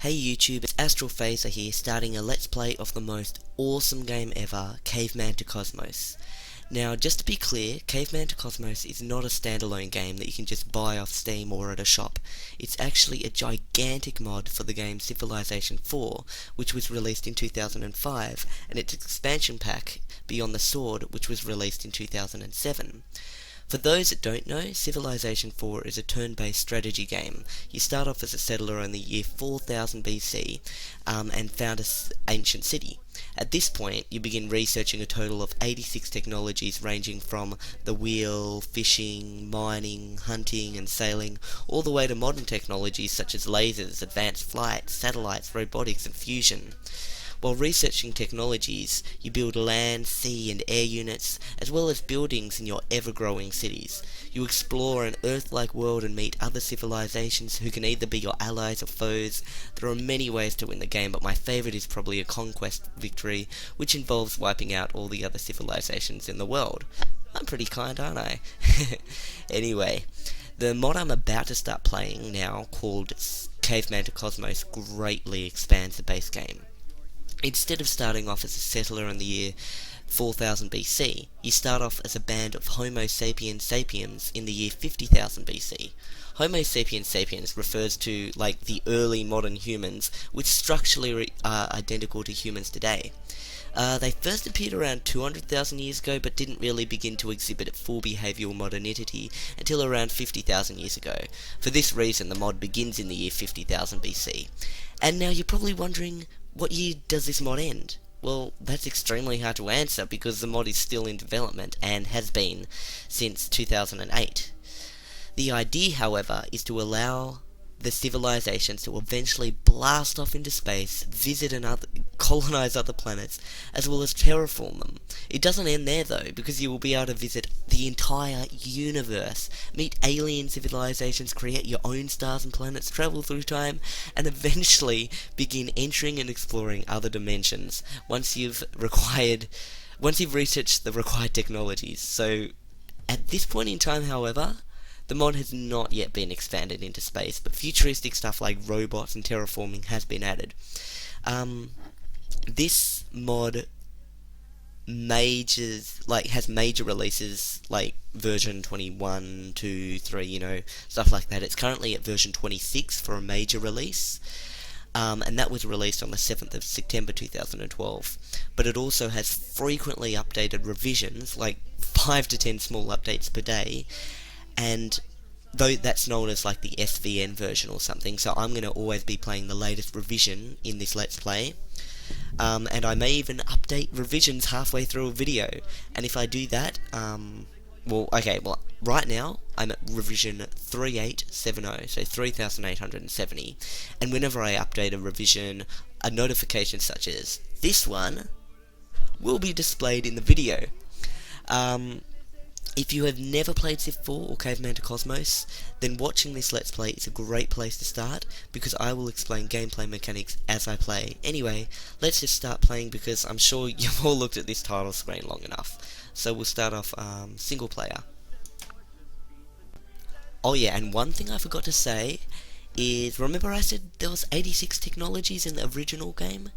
Hey YouTube, it's AstralPhaser here, starting a Let's Play of the most awesome game ever, Caveman2Cosmos. Now, just to be clear, Caveman2Cosmos is not a standalone game that you can just buy off Steam or at a shop. It's actually a gigantic mod for the game Civilization 4, which was released in 2005, and its expansion pack, Beyond the Sword, which was released in 2007. For those that don't know, Civilization 4 is a turn-based strategy game. You start off as a settler in the year 4000 BC and found an ancient city. At this point, you begin researching a total of 86 technologies ranging from the wheel, fishing, mining, hunting and sailing, all the way to modern technologies such as lasers, advanced flight, satellites, robotics and fusion. While researching technologies, you build land, sea and air units, as well as buildings in your ever-growing cities. You explore an Earth-like world and meet other civilizations who can either be your allies or foes. There are many ways to win the game, but my favourite is probably a conquest victory, which involves wiping out all the other civilizations in the world. I'm pretty kind, aren't I? Anyway, the mod I'm about to start playing now, called Caveman2Cosmos, greatly expands the base game. Instead of starting off as a settler in the year 4000 BC, you start off as a band of Homo sapiens in the year 50,000 BC. Homo sapiens refers to, like, the early modern humans, which structurally are identical to humans today. They first appeared around 200,000 years ago, but didn't really begin to exhibit full behavioural modernity until around 50,000 years ago. For this reason, the mod begins in the year 50,000 BC. And now you're probably wondering, what year does this mod end? Well, that's extremely hard to answer because the mod is still in development and has been since 2008. The idea, however, is to allow the civilizations to eventually blast off into space, visit and colonize other planets, as well as terraform them. It doesn't end there though, because you will be able to visit the entire universe, meet alien civilizations, create your own stars and planets, travel through time, and eventually begin entering and exploring other dimensions once you've researched the required technologies. So, at this point in time, however, the mod has not yet been expanded into space, but futuristic stuff like robots and terraforming has been added. This mod has major releases like version 21, 2, 3, stuff like that. It's currently at version 26 for a major release. And that was released on the 7th of September 2012. But it also has frequently updated revisions, like 5 to 10 small updates per day, and though that's known as like the SVN version or something, so I'm going to always be playing the latest revision in this Let's Play. And I may even update revisions halfway through a video, and if I do that, right now I'm at revision 3870, so 3870, and whenever I update a revision, a notification such as this one will be displayed in the video. If you have never played Civ 4 or Caveman2Cosmos, then watching this Let's Play is a great place to start, because I will explain gameplay mechanics as I play. Anyway, let's just start playing, because I'm sure you've all looked at this title screen long enough. So we'll start off single player. Oh yeah, and one thing I forgot to say is, remember I said there was 86 technologies in the original game?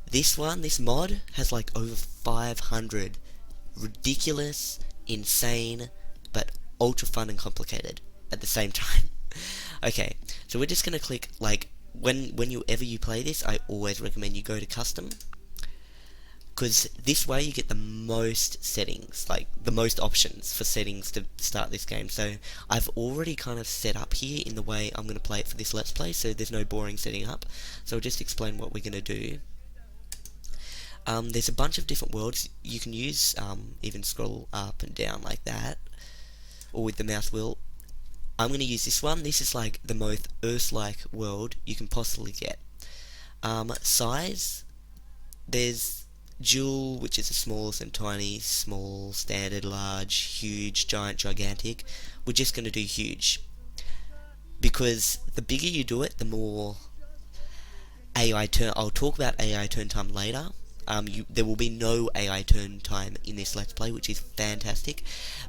This mod, has like over 500. Ridiculous, insane, but ultra fun and complicated at the same time. Okay, so we're just gonna click, like, whenever you play this, I always recommend you go to custom, because this way you get the most settings, like the most options for settings to start this game. So I've already kind of set up here in the way I'm gonna play it for this Let's Play, so there's no boring setting up. So I'll just explain what we're gonna do. There's a bunch of different worlds you can use, even scroll up and down like that, or with the mouse wheel. I'm going to use this one. This is like the most Earth-like world you can possibly get. Size, there's dual, which is the smallest, and tiny, small, standard, large, huge, giant, gigantic. We're just going to do huge, because the bigger you do it, the more AI turn. I'll talk about AI turn time later. there will be no AI turn time in this Let's Play, which is fantastic,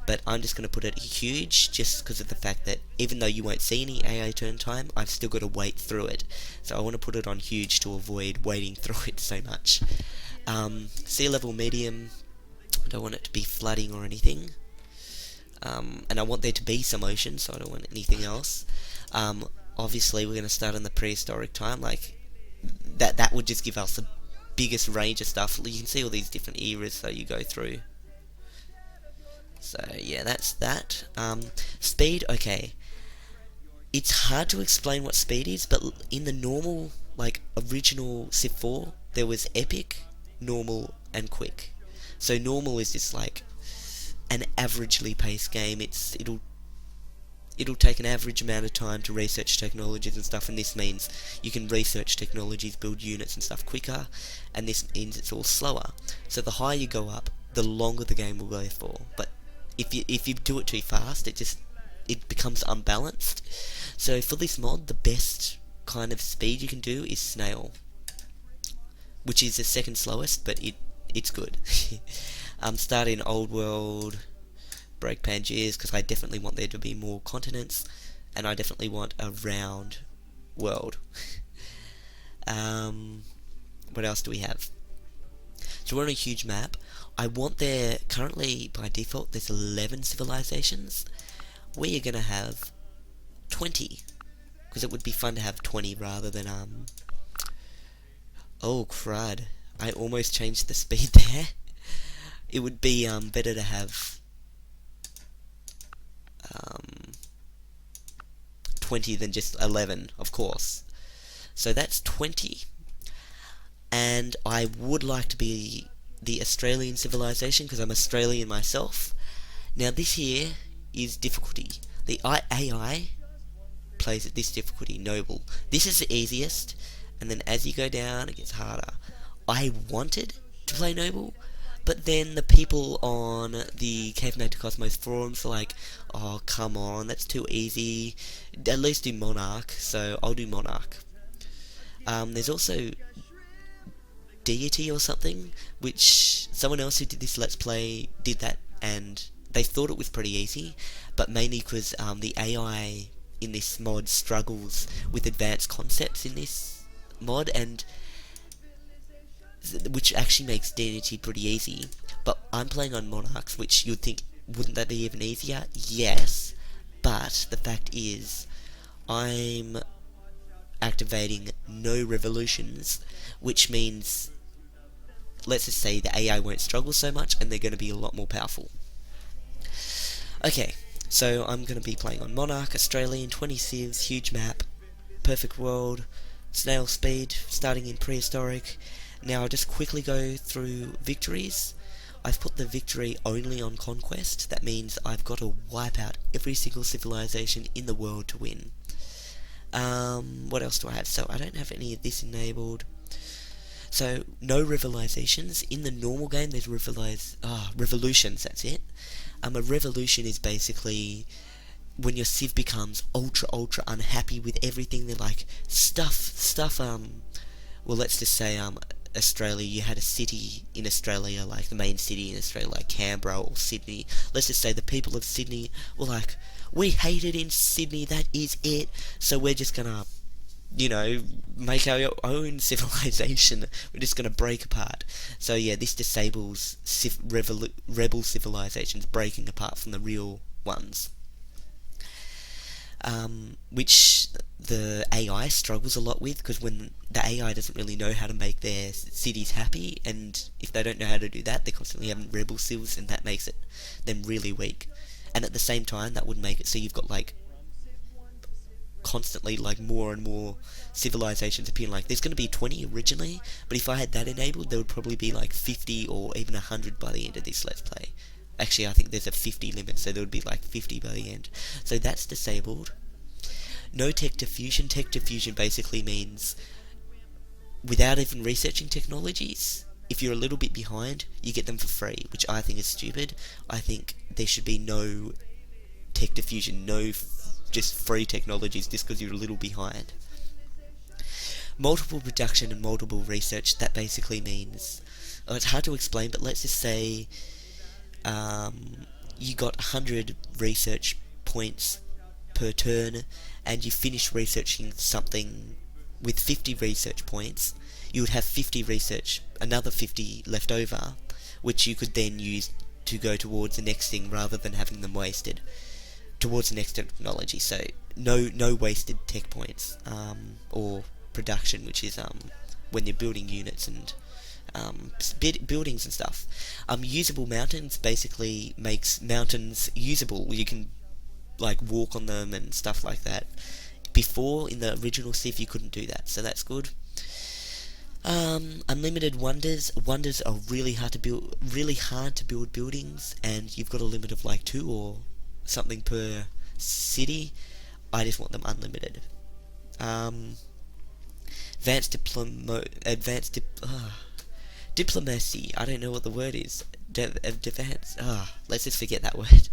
but I'm just going to put it huge just because of the fact that even though you won't see any AI turn time, I've still got to wait through it. So I want to put it on huge to avoid waiting through it so much. Sea level medium, I don't want it to be flooding or anything. And I want there to be some ocean, so I don't want anything else. Obviously, we're going to start in the prehistoric time, like that would just give us the biggest range of stuff. You can see all these different eras that you go through. So yeah, that's that. Speed, okay. It's hard to explain what speed is, but in the normal, like original Civ 4, there was epic, normal, and quick. So normal is just like an averagely paced game. It'll take an average amount of time to research technologies and stuff, and this means you can research technologies, build units and stuff quicker, and this means it's all slower. So the higher you go up, the longer the game will go for. But if you do it too fast, it becomes unbalanced. So for this mod, the best kind of speed you can do is snail, which is the second slowest, but it's good. Start in old world, break Pangeas, because I definitely want there to be more continents, and I definitely want a round world. What else do we have? So we're on a huge map. I want there, currently by default there's 11 civilizations. We are going to have 20, because it would be fun to have 20 rather than oh crud, I almost changed the speed there. It would be better to have 20 than just 11, of course. So that's 20, and I would like to be the Australian civilization because I'm Australian myself. Now this here is difficulty. The AI plays at this difficulty, noble. This is the easiest, and then as you go down it gets harder. I wanted to play noble, but then the people on the Caveman2Cosmos forums were like, oh come on, that's too easy, at least do monarch, so I'll do monarch. There's also deity or something, which someone else who did this Let's Play did that, and they thought it was pretty easy, but mainly because the AI in this mod struggles with advanced concepts in this mod, and which actually makes deity pretty easy. But I'm playing on monarchs, which you'd think, wouldn't that be even easier? Yes, but the fact is I'm activating no revolutions, which means, let's just say the AI won't struggle so much and they're going to be a lot more powerful. Okay, so I'm going to be playing on Monarch, Australian, 20 civs, huge map, perfect world, snail speed, starting in prehistoric. Now I'll just quickly go through victories. I've put the victory only on conquest. That means I've got to wipe out every single civilization in the world to win. What else do I have? So I don't have any of this enabled. So no rivalizations. In the normal game there's revolutions, that's it. A revolution is basically when your civ becomes ultra unhappy with everything. They're like, well, let's just say Australia, you had a city in Australia, like the main city in Australia, like Canberra or Sydney. Let's just say the people of Sydney were like, we hate it in Sydney, that is it, so we're just gonna, make our own civilization. We're just gonna break apart. So yeah, this disables rebel civilizations breaking apart from the real ones. Which the AI struggles a lot with, because when the AI doesn't really know how to make their cities happy, and if they don't know how to do that, they're constantly having rebel civs, and that makes them really weak. And at the same time, that would make it so you've got constantly more and more civilizations appearing. Like there's going to be 20 originally, but if I had that enabled, there would probably be 50 or even 100 by the end of this Let's Play. Actually, I think there's a 50 limit, so there would be 50 by the end. So that's disabled. No tech diffusion. Tech diffusion basically means, without even researching technologies, if you're a little bit behind, you get them for free, which I think is stupid. I think there should be no tech diffusion, just free technologies just because you're a little behind. Multiple production and multiple research, that basically means it's hard to explain, but let's just say you got 100 research points per turn, and you finish researching something with 50 research points. You would have another 50 left over, which you could then use to go towards the next thing rather than having them wasted towards the next technology. So no wasted tech points, or production, which is when you're building units and buildings and stuff. Usable mountains basically makes mountains usable. You can like walk on them and stuff like that. Before, in the original Civ, you couldn't do that, so that's good. Unlimited wonders. Wonders are really hard to build buildings, and you've got a limit of like 2 or something per city. I just want them unlimited. Diplomacy. I don't know what the word is. Let's just forget that word.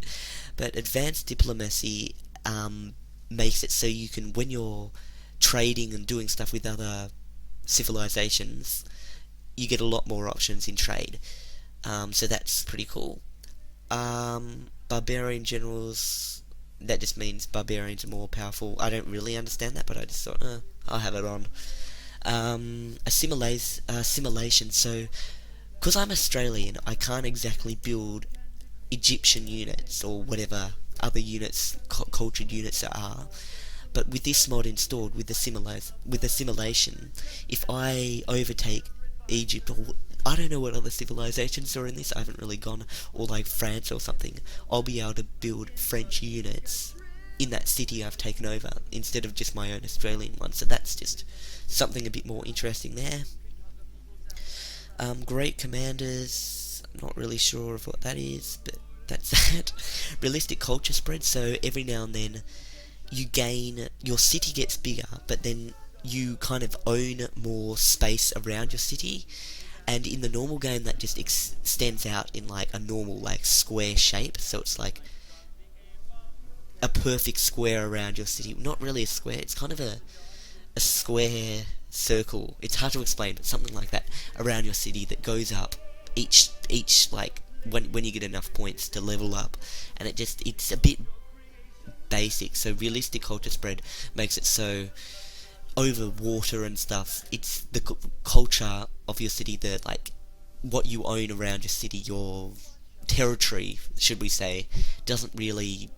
But advanced diplomacy makes it so you can, when you're trading and doing stuff with other civilizations, you get a lot more options in trade. So that's pretty cool. Barbarian generals, that just means barbarians are more powerful. I don't really understand that, but I just thought, I'll have it on. Assimilation. So, because I'm Australian, I can't exactly build Egyptian units or whatever other units, cultured units there are. But with this mod installed, with assimilation, if I overtake Egypt, or I don't know what other civilizations are in this, I haven't really gone, or like France or something, I'll be able to build French units in that city I've taken over, instead of just my own Australian one. So that's just something a bit more interesting there. Great commanders, I'm not really sure of what that is, but that's that. Realistic culture spread, so every now and then your city gets bigger, but then you kind of own more space around your city, and in the normal game that just extends out in like a normal like square shape, so it's like a perfect square around your city. Not really a square, it's kind of a square circle. It's hard to explain, but something like that around your city that goes up each like when you get enough points to level up, and it's a bit basic. So realistic culture spread makes it so over water and stuff, it's the culture of your city, that like what you own around your city, your territory, should we say, doesn't really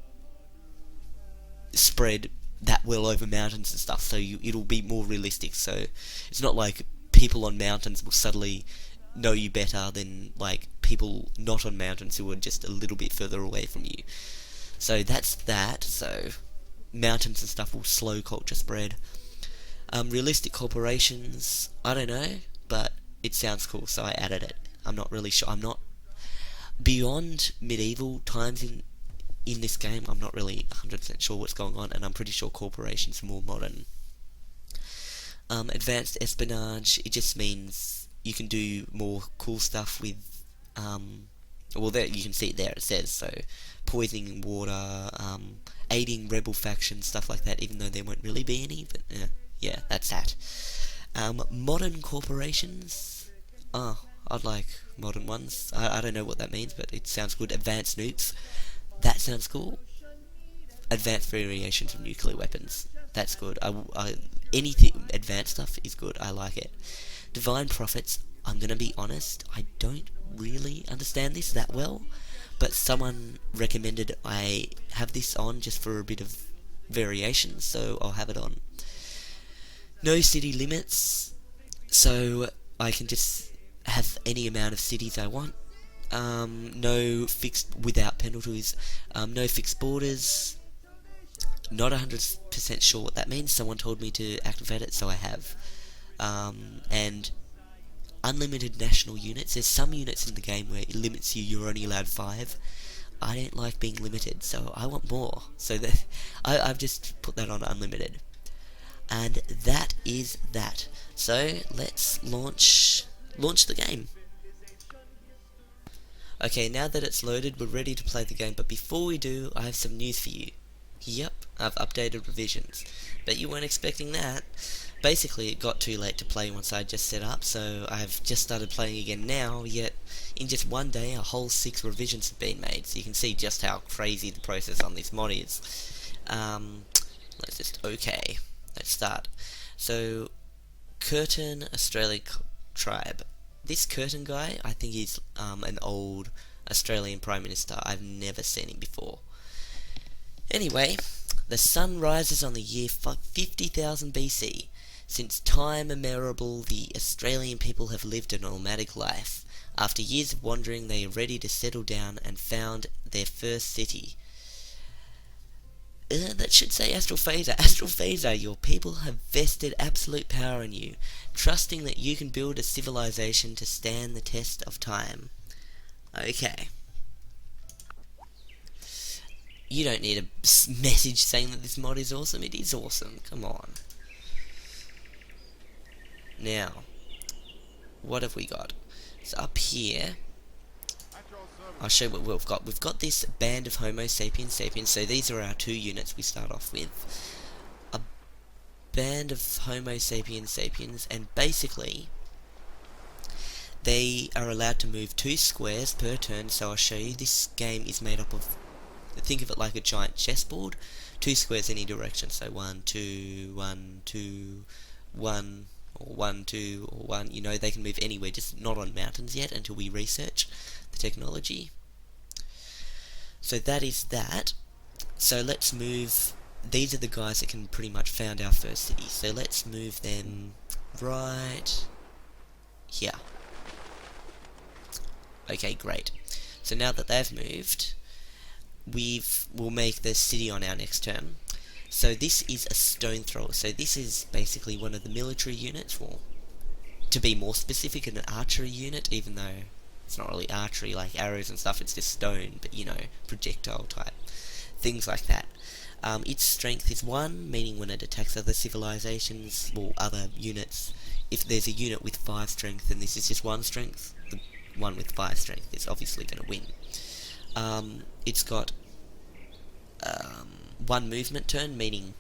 spread that well over mountains and stuff, so it'll be more realistic. So it's not like people on mountains will suddenly know you better than like people not on mountains who are just a little bit further away from you. So that's that. So mountains and stuff will slow culture spread. Realistic corporations, I don't know, but it sounds cool, so I added it. I'm not really sure. I'm not beyond medieval times in this game. I'm not really 100% sure what's going on, and I'm pretty sure corporations are more modern. Advanced espionage, it just means you can do more cool stuff with well, there you can see it there. It says so: poisoning water, aiding rebel factions, stuff like that. Even though there won't really be any, but yeah, that's that. Modern corporations. I'd like modern ones. I don't know what that means, but it sounds good. Advanced nukes. That sounds cool. Advanced variations of nuclear weapons. That's good. Anything advanced stuff is good. I like it. Divine prophets. I'm gonna be honest, I don't really understand this that well, but someone recommended I have this on just for a bit of variation, so I'll have it on. No city limits, so I can just have any amount of cities I want. No fixed without penalties. No fixed borders. Not 100% sure what that means. Someone told me to activate it, so I have. And unlimited national units. There's some units in the game where it limits you. You're only allowed 5. I don't like being limited, so I want more. So I've just put that on unlimited. And that is that. So let's launch the game. Okay, now that it's loaded, we're ready to play the game, but before we do, I have some news for you. Yep, I've updated revisions. Bet you weren't expecting that. basically it got too late to play once I just set up, so I've just started playing again now, yet in just one day a whole 6 revisions have been made, so you can see just how crazy the process on this mod is. Let's just, okay, let's start. So, Curtin Australian tribe. This Curtin guy, I think he's an old Australian Prime Minister. I've never seen him before. Anyway, the sun rises on the year 50,000 BC. Since time immemorial, the Australian people have lived a nomadic life. After years of wandering, they are ready to settle down and found their first city. That should say AstralPhaser. AstralPhaser, your people have vested absolute power in you, trusting that you can build a civilization to stand the test of time. Okay. You don't need a message saying that this mod is awesome. It is awesome. Come on. Now, what have we got? So up here, I'll show you what we've got. We've got this band of Homo sapiens. So these are our 2 units we start off with. A band of Homo sapiens, and basically they are allowed to move 2 squares per turn. So I'll show you. This game is made up of, think of it like a giant chessboard, 2 squares in any direction. So 1, 2, 1, 2, 1, or 1, 2, or 1. You know, they can move anywhere, just not on mountains yet until we research the technology. So that is that. So let's move. These are the guys that can pretty much found our first city. So let's move them right here. Okay, great. So now that they've moved, we'll make the city on our next turn. So this is a stone thrower. So this is basically one of the military units, or to be more specific, an archery unit, even though it's not really archery like arrows and stuff, it's just stone, but you know, projectile type, things like that. Its strength is 1, meaning when it attacks other civilizations, or other units, if there's a unit with 5 strength and this is just 1 strength, the one with 5 strength is obviously going to win. It's got 1 movement turn, meaning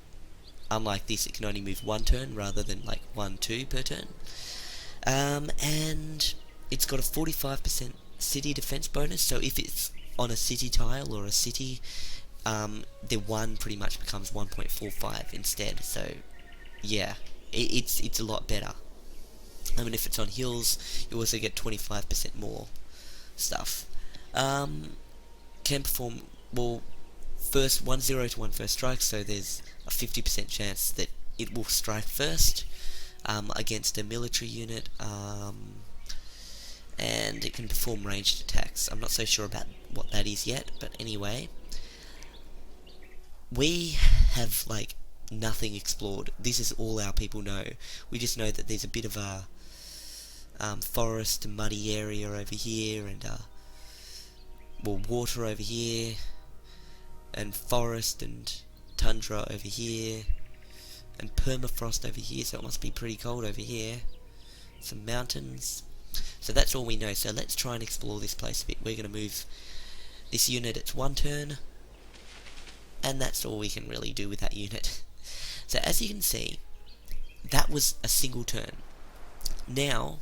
unlike this it can only move 1 turn rather than like 1, 2 per turn. And it's got a 45% city defense bonus, so if it's on a city tile or a city, the 1 pretty much becomes 1.45 instead, so yeah, it's a lot better. I mean, if it's on hills, you also get 25% more stuff. Can perform, well, first 1-0 to 1 first strike, so there's a 50% chance that it will strike first against a military unit, and it can perform ranged attacks. I'm not so sure about what that is yet, but anyway, we have like nothing explored. This is all our people know. We just know that there's a bit of a forest and muddy area over here, and well, water over here, and forest and tundra over here, and permafrost over here, so it must be pretty cold over here. Some mountains. So that's all we know, so let's try and explore this place a bit. We're going to move this unit, it's 1 turn, and that's all we can really do with that unit. So as you can see, that was a single turn. Now,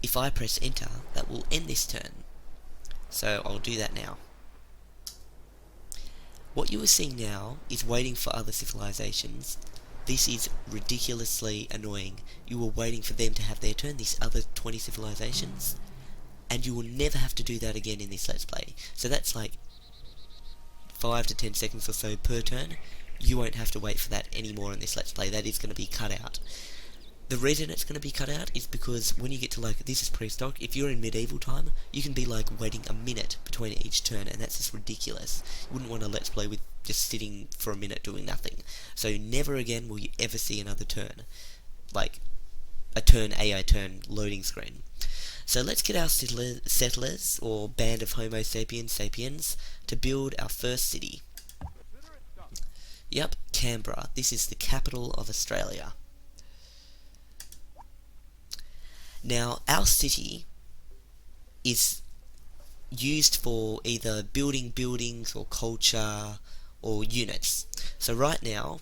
if I press enter, that will end this turn. So I'll do that now. What you are seeing now is waiting for other civilizations. This is ridiculously annoying. You are waiting for them to have their turn, these other 20 civilizations, and you will never have to do that again in this Let's Play. So that's like 5 to 10 seconds or so per turn. You won't have to wait for that anymore in this Let's Play. That is going to be cut out. The reason it's going to be cut out is because when you get to like, this is prehistoric, if you're in medieval time, you can be like waiting a minute between each turn, and that's just ridiculous. You wouldn't want to Let's Play with just sitting for a minute doing nothing. So never again will you ever see another turn. Like, a turn AI turn loading screen. So let's get our settlers, or band of Homo sapiens, to build our first city. Yep, Canberra. This is the capital of Australia. Now, our city is used for either building buildings or culture or units. So right now,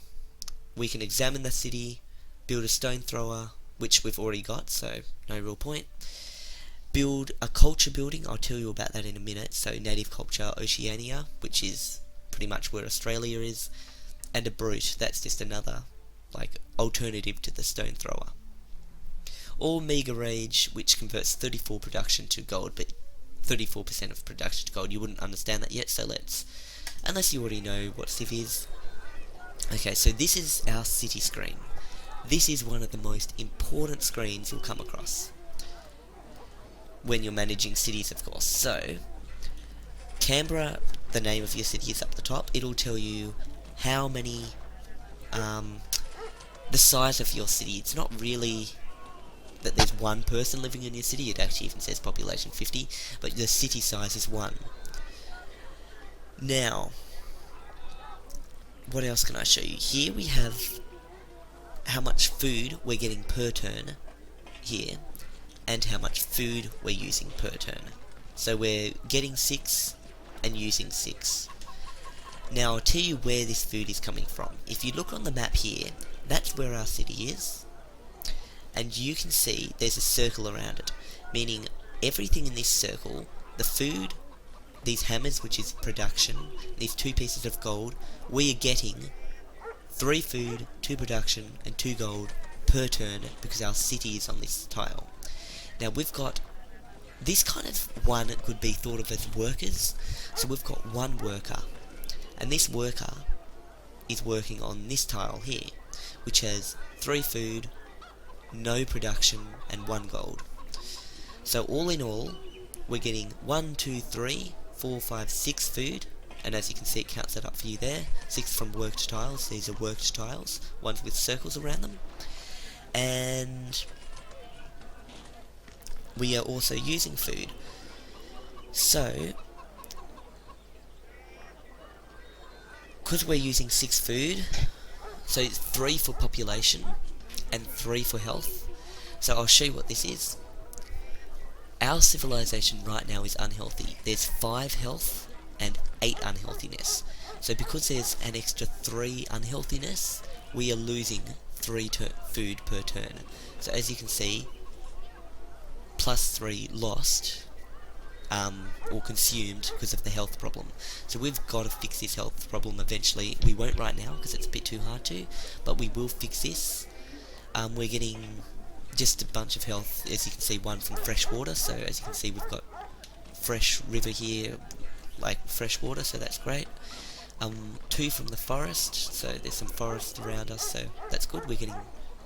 we can examine the city, build a stone thrower, which we've already got, so no real point. Build a culture building, I'll tell you about that in a minute, so native culture Oceania, which is pretty much where Australia is, and a brute, that's just another like alternative to the stone thrower. Or Mega Rage, which converts 34 production to gold, but 34% of production to gold. You wouldn't understand that yet, so let's, unless you already know what Civ is. Okay, so this is our city screen. This is one of the most important screens you'll come across when you're managing cities, of course. So, Canberra, the name of your city is up the top. It'll tell you how many, the size of your city. It's not really that there's one person living in your city, it actually even says population 50, but the city size is 1. Now, what else can I show you? Here we have how much food we're getting per turn here, and how much food we're using per turn. So we're getting 6 and using 6. Now I'll tell you where this food is coming from. If you look on the map here, that's where our city is, and you can see there's a circle around it, meaning everything in this circle, the food, these hammers, which is production, these 2 pieces of gold, we are getting 3 food, 2 production, and 2 gold per turn because our city is on this tile. Now we've got, this kind of one could be thought of as workers, so we've got 1 worker, and this worker is working on this tile here, which has 3 food, no production, and 1 gold. So all in all, we're getting 1, 2, 3, 4, 5, 6 food, and as you can see it counts that up for you there. 6 from worked tiles, these are worked tiles, ones with circles around them. And we are also using food. So, because we're using 6 food, so it's 3 for population and 3 for health. So I'll show you what this is. Our civilization right now is unhealthy. There's 5 health and 8 unhealthiness. So because there's an extra 3 unhealthiness, we are losing 3 food per turn. So as you can see, plus 3 lost, or consumed because of the health problem. So we've got to fix this health problem eventually. We won't right now because it's a bit too hard to, but we will fix this. We're getting just a bunch of health, as you can see, 1 from fresh water, so as you can see we've got fresh river here, like fresh water, so that's great. 2 from the forest, so there's some forest around us, so that's good, we're getting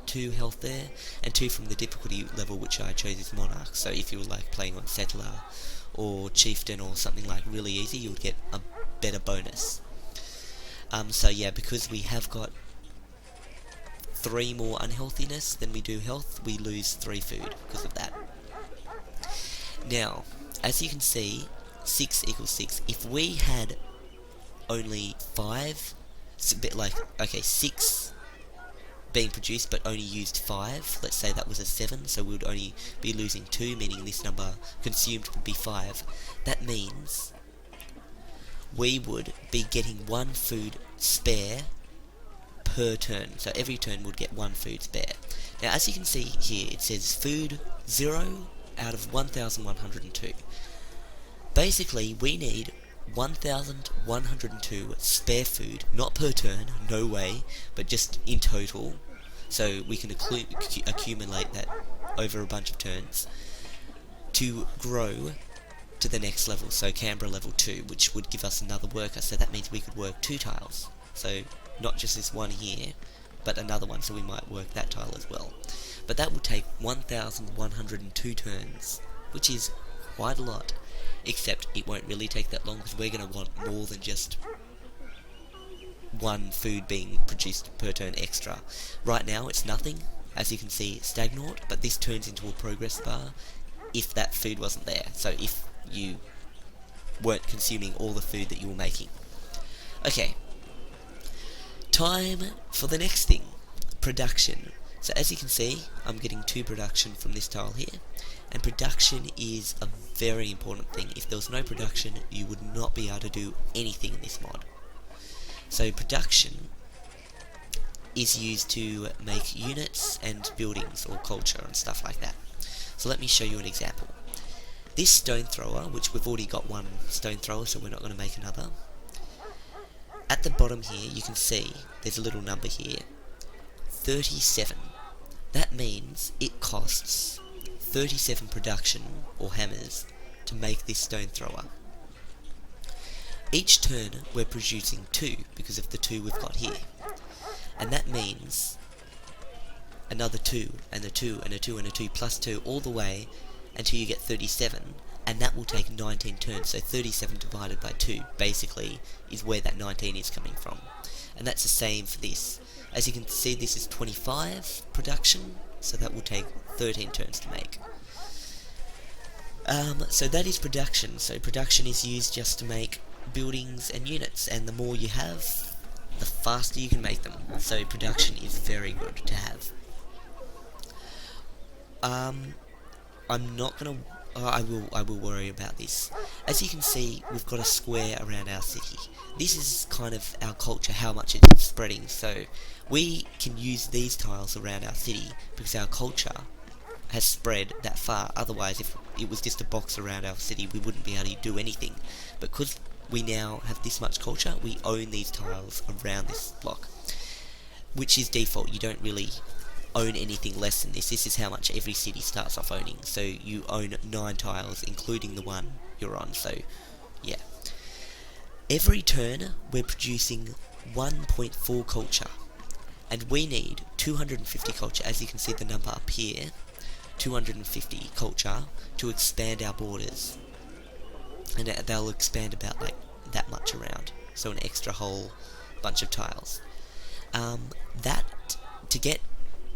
2 health there, and 2 from the difficulty level, which I chose is Monarch, so if you were like playing on Settler or Chieftain or something like really easy, you would get a better bonus. So yeah, because we have got 3 more unhealthiness than we do health, we lose 3 food because of that. Now, as you can see, 6 equals 6. If we had only 5, it's a bit like, okay, 6 being produced but only used 5, let's say that was a 7, so we would only be losing 2, meaning this number consumed would be 5. That means we would be getting 1 food spare per turn, so every turn would get 1 food spare. Now as you can see here, it says food 0 out of 1102. Basically we need 1102 spare food, not per turn, no way, but just in total, so we can accumulate that over a bunch of turns to grow to the next level, so Canberra level 2, which would give us another worker, so that means we could work 2 tiles, so not just this one here, but another one, so we might work that tile as well. But that would take 1102 turns, which is quite a lot, except it won't really take that long because we're going to want more than just 1 food being produced per turn extra. Right now it's nothing, as you can see stagnant, but this turns into a progress bar if that food wasn't there, so if you weren't consuming all the food that you were making. Okay, time for the next thing, production. So as you can see, I'm getting 2 production from this tile here, and production is a very important thing. If there was no production, you would not be able to do anything in this mod. So production is used to make units and buildings or culture and stuff like that. So let me show you an example. This stone thrower, which we've already got one stone thrower, so we're not going to make another. At the bottom here, you can see there's a little number here, 37. That means it costs 37 production, or hammers, to make this stone thrower. Each turn, we're producing 2, because of the 2 we've got here. And that means another 2, and a 2, and a 2, and a 2, plus 2, all the way until you get 37, and that will take 19 turns, so 37 divided by 2, basically, is where that 19 is coming from. And that's the same for this. As you can see, this is 25 production, so that will take 13 turns to make. So that is production. So production is used just to make buildings and units, and the more you have, the faster you can make them. So production is very good to have. I'm not gonna. I will worry about this. As you can see, we've got a square around our city. This is kind of our culture, how much it's spreading. So we can use these tiles around our city because our culture has spread that far. Otherwise, if it was just a box around our city, we wouldn't be able to do anything. But because we now have this much culture, we own these tiles around this block, which is default. You don't really own anything less than this. This is how much every city starts off owning. So you own 9 tiles, including the one you're on. So yeah, every turn we're producing 1.4 culture, and we need 250 culture. As you can see the number up here, 250 culture to expand our borders, and they'll expand about like that much around, so an extra whole bunch of tiles. That to get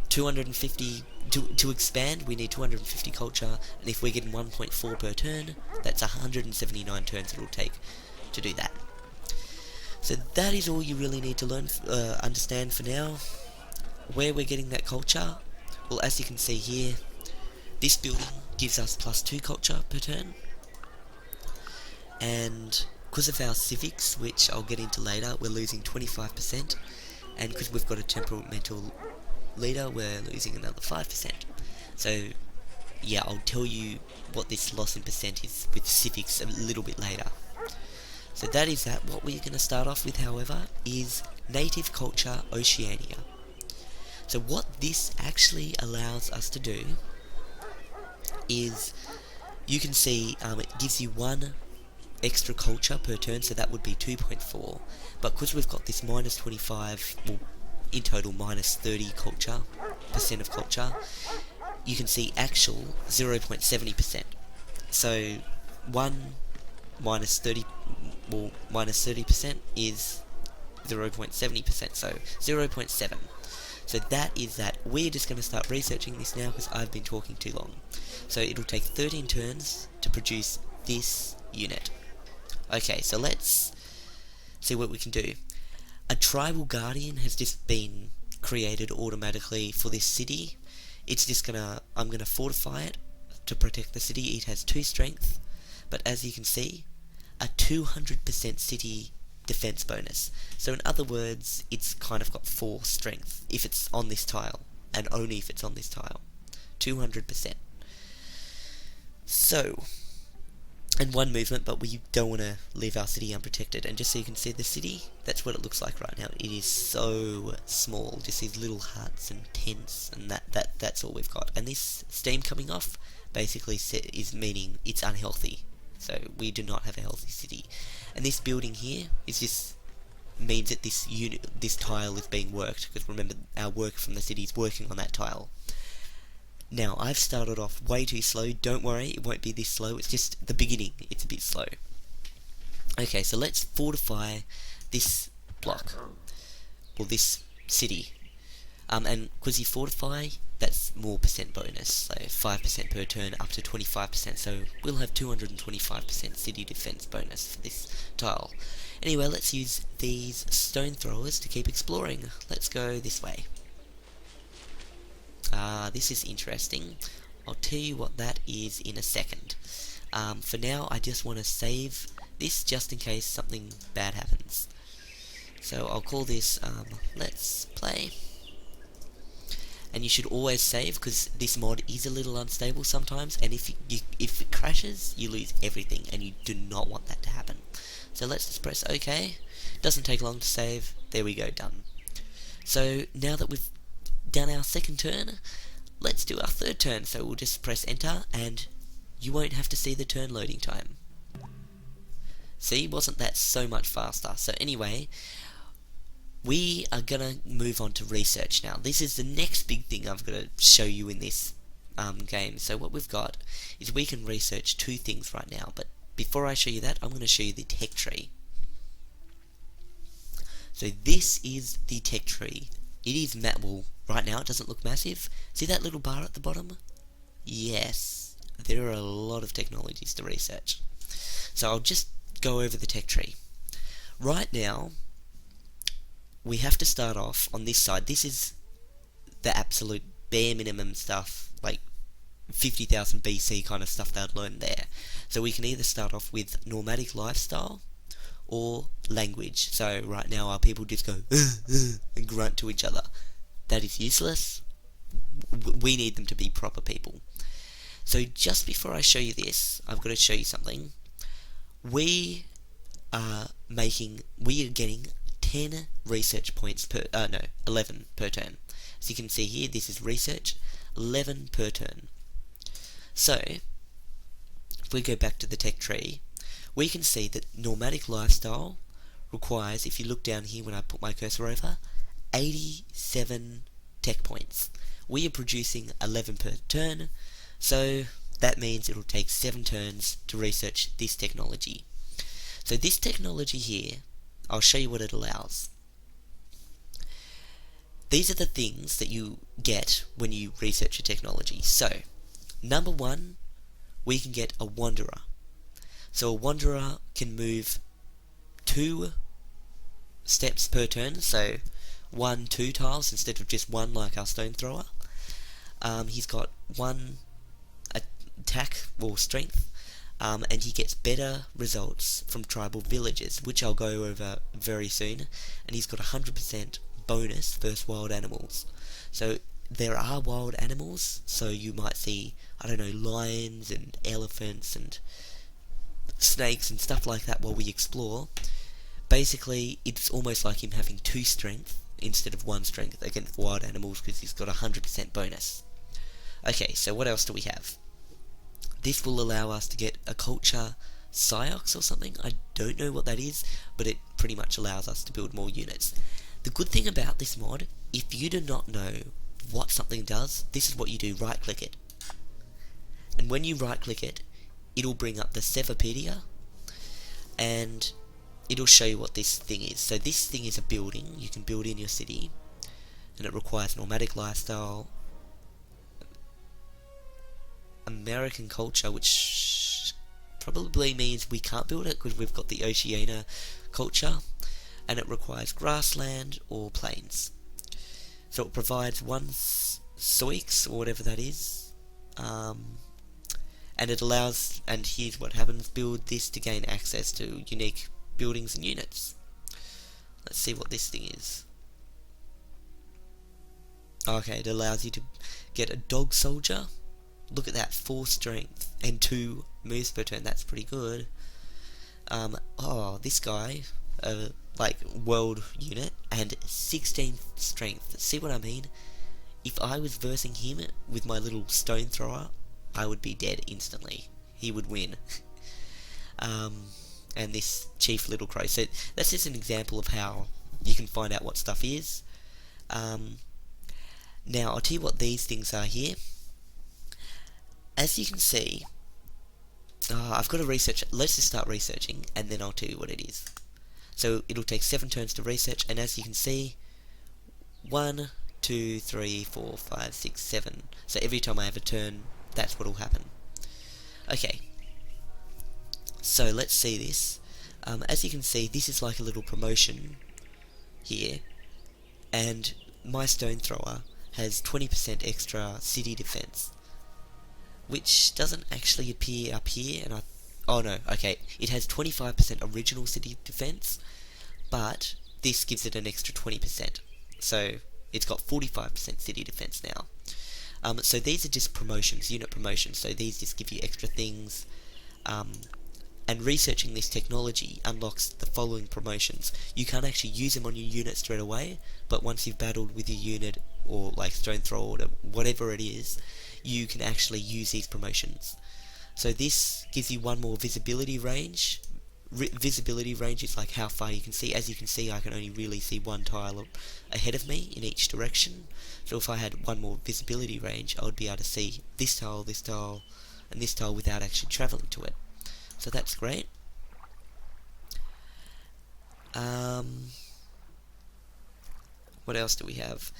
250 to expand, we need 250 culture, and if we're getting 1.4 per turn, that's 179 turns it'll take to do that. So that is all you really need to learn, understand for now. Where we're getting that culture, well, as you can see here, this building gives us plus 2 culture per turn, and because of our civics, which I'll get into later, we're losing 25%, and because we've got a temperamental leader, we're losing another 5%. So yeah, I'll tell you what this loss in percent is with civics a little bit later. So that is that. What we're going to start off with, however, is native culture Oceania. So what this actually allows us to do is, you can see it gives you 1 extra culture per turn, so that would be 2.4, but because we've got this minus 25, well, in total minus 30 percent of culture, you can see actual 0.70%. So 1 minus 30, well, minus 30% is 0.70%, so 0.7. So that is that. We're just going to start researching this now because I've been talking too long. So it'll take 13 turns to produce this unit. Okay, so let's see what we can do. A tribal guardian has just been created automatically for this city. It's just I'm gonna fortify it to protect the city. It has 2 strength, but as you can see, a 200% city defense bonus. So in other words, it's kind of got 4 strength if it's on this tile, and only if it's on this tile. 200%. So, and 1 movement, but we don't want to leave our city unprotected. And just so you can see the city, that's what it looks like right now. It is so small, just these little huts and tents, and that's all we've got. And this steam coming off basically is meaning it's unhealthy. So we do not have a healthy city. And this building here is just means that this tile is being worked, because remember, our worker from the city is working on that tile. Now, I've started off way too slow. Don't worry, it won't be this slow. It's just the beginning. It's a bit slow. Okay, so let's fortify this block, or this city. And because you fortify, that's more percent bonus. So 5% per turn, up to 25%. So we'll have 225% city defense bonus for this tile. Anyway, let's use these stone throwers to keep exploring. Let's go this way. This is interesting. I'll tell you what that is in a second. For now, I just want to save this just in case something bad happens. So I'll call this Let's Play. and you should always save, because this mod is a little unstable sometimes, and if it crashes, you lose everything, and you do not want that to happen. So let's just press OK. Doesn't take long to save. There we go, done. So now that we've done our second turn, let's do our third turn. So we'll just press enter, and you won't have to see the turn loading time. See, wasn't that so much faster? So anyway, we are gonna move on to research now. This is the next big thing I've got to show you in this game. So what we've got is we can research two things right now, but before I show you that, I'm going to show you the tech tree. So this is the tech tree. It is well, right now it doesn't look massive. See that little bar at the bottom? Yes, there are a lot of technologies to research. So I'll just go over the tech tree. Right now, we have to start off on this side. This is the absolute bare minimum stuff, like 50,000 BC kind of stuff they'd learn there. So we can either start off with nomadic lifestyle or language. So right now our people just go and grunt to each other. That is useless. We need them to be proper people. So just before I show you this, I've got to show you something. We are getting 10 research points per, 11 per turn. As you can see here, this is research, 11 per turn. So, if we go back to the tech tree, we can see that nomadic lifestyle requires, if you look down here when I put my cursor over, 87 tech points. We are producing 11 per turn, so that means it'll take 7 turns to research this technology. So this technology here, I'll show you what it allows. These are the things that you get when you research a technology. So, number 1, we can get a wanderer. So a wanderer can move 2 steps per turn, so 2 tiles instead of just 1 like our stone thrower. He's got 1 attack or strength, and he gets better results from tribal villages, which I'll go over very soon, and he's got 100% bonus versus wild animals. So there are wild animals, so you might see, I don't know, lions and elephants and snakes and stuff like that while we explore. Basically, it's almost like him having 2 strength instead of 1 strength against wild animals, because he's got 100% bonus. Okay, so what else do we have? This will allow us to get a culture Psyox or something. I don't know what that is, but it pretty much allows us to build more units. The good thing about this mod, if you do not know what something does, this is what you do: right click it. And when you right click it, it'll bring up the Sevapedia, and it'll show you what this thing is. So this thing is a building you can build in your city, and it requires nomadic lifestyle, American culture, which probably means we can't build it because we've got the Oceania culture, and it requires grassland or plains. So it provides 1 Soix or whatever that is, and it allows, and here's what happens: build this to gain access to unique buildings and units. Let's see what this thing is. Okay, it allows you to get a dog soldier. Look at that, 4 strength and 2 moves per turn. That's pretty good. This guy, like world unit, and 16 strength. See what I mean? If I was versing him with my little stone thrower, I would be dead instantly. He would win. And this chief little crow. So that's just an example of how you can find out what stuff is. Now I'll tell you what these things are here. As you can see, I've got to research. Let's just start researching, and then I'll tell you what it is. So it'll take 7 turns to research, and as you can see, 1, 2, 3, 4, 5, 6, 7. So every time I have a turn, that's what will happen. Okay, so let's see this. As you can see, this is like a little promotion here, and my stone thrower has 20% extra city defense, which doesn't actually appear up here, and oh no, okay, it has 25% original city defense, but this gives it an extra 20%. So it's got 45% city defense now. So these are just promotions, unit promotions. So these just give you extra things. And researching this technology unlocks the following promotions. You can't actually use them on your unit straight away, but once you've battled with your unit, or like stone throw, or whatever it is, you can actually use these promotions. So this gives you one more visibility range. Visibility range is like how far you can see. As you can see, I can only really see one tile ahead of me in each direction. So if I had one more visibility range, I would be able to see this tile, and this tile without actually travelling to it. So that's great. What else do we have?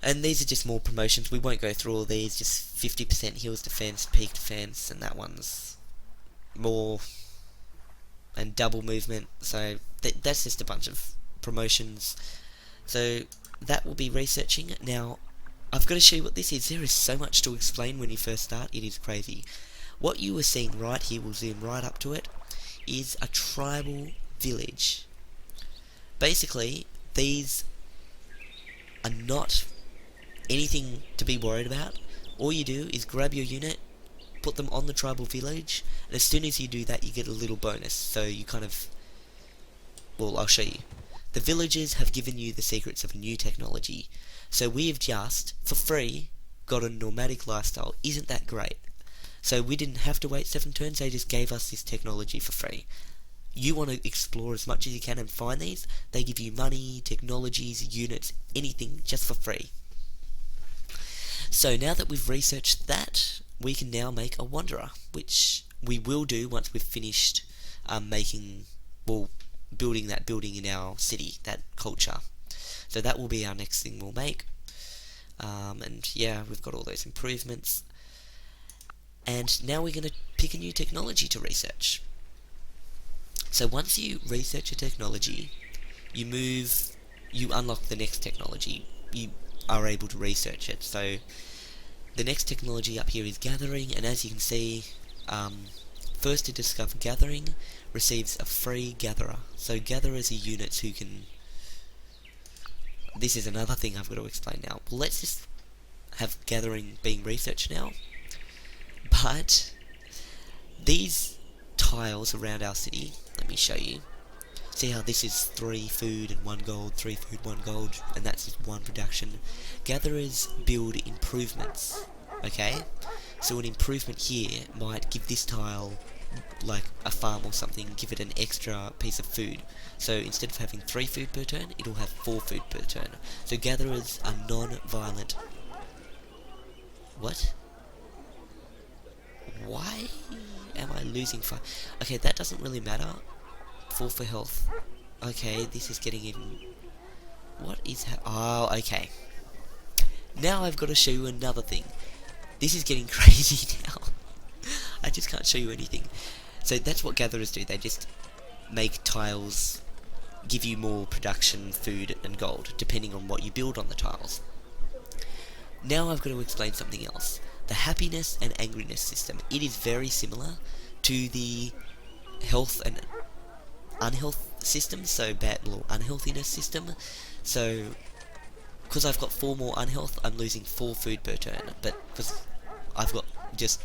And these are just more promotions. We won't go through all these. Just 50% heals defense, peak defense, and that one's more, and double movement. So that's just a bunch of promotions. So that will be researching. Now, I've got to show you what this is. There is so much to explain when you first start. It is crazy. What you are seeing right here, we'll zoom right up to it, is a tribal village. Basically, these are not anything to be worried about. All you do is grab your unit, put them on the tribal village, and as soon as you do that, you get a little bonus. So you kind of, well, I'll show you. The villagers have given you the secrets of a new technology. So we have just, for free, got a nomadic lifestyle. Isn't that great? So we didn't have to wait 7 turns, they just gave us this technology for free. You want to explore as much as you can and find these. They give you money, technologies, units, anything, just for free. So now that we've researched that, we can now make a wanderer, which we will do once we've finished building that building in our city, that culture. So that will be our next thing we'll make. And yeah, we've got all those improvements. And now we're going to pick a new technology to research. So once you research a technology, you unlock the next technology. You are able to research it. So the next technology up here is gathering, and as you can see, first to discover gathering receives a free gatherer. So gatherers are units who can... This is another thing I've got to explain now. Well, let's just have gathering being researched now. But these tiles around our city, let me show you. See how this is 3 food and 1 gold, 3 food, 1 gold, and that's just 1 production. Gatherers build improvements, okay? So an improvement here might give this tile, like a farm or something, give it an extra piece of food. So instead of having 3 food per turn, it'll have 4 food per turn. So gatherers are non-violent. What? Why am I losing 5? Okay, that doesn't really matter. 4 for health. Okay, this is getting even... What is oh, okay. Now I've got to show you another thing. This is getting crazy now. I just can't show you anything. So that's what gatherers do. They just make tiles give you more production, food, and gold, depending on what you build on the tiles. Now I've got to explain something else. The happiness and angriness system. It is very similar to the health and unhealth system, so bad or unhealthiness system. So, because I've got 4 more unhealth, I'm losing 4 food per turn. But because I've got just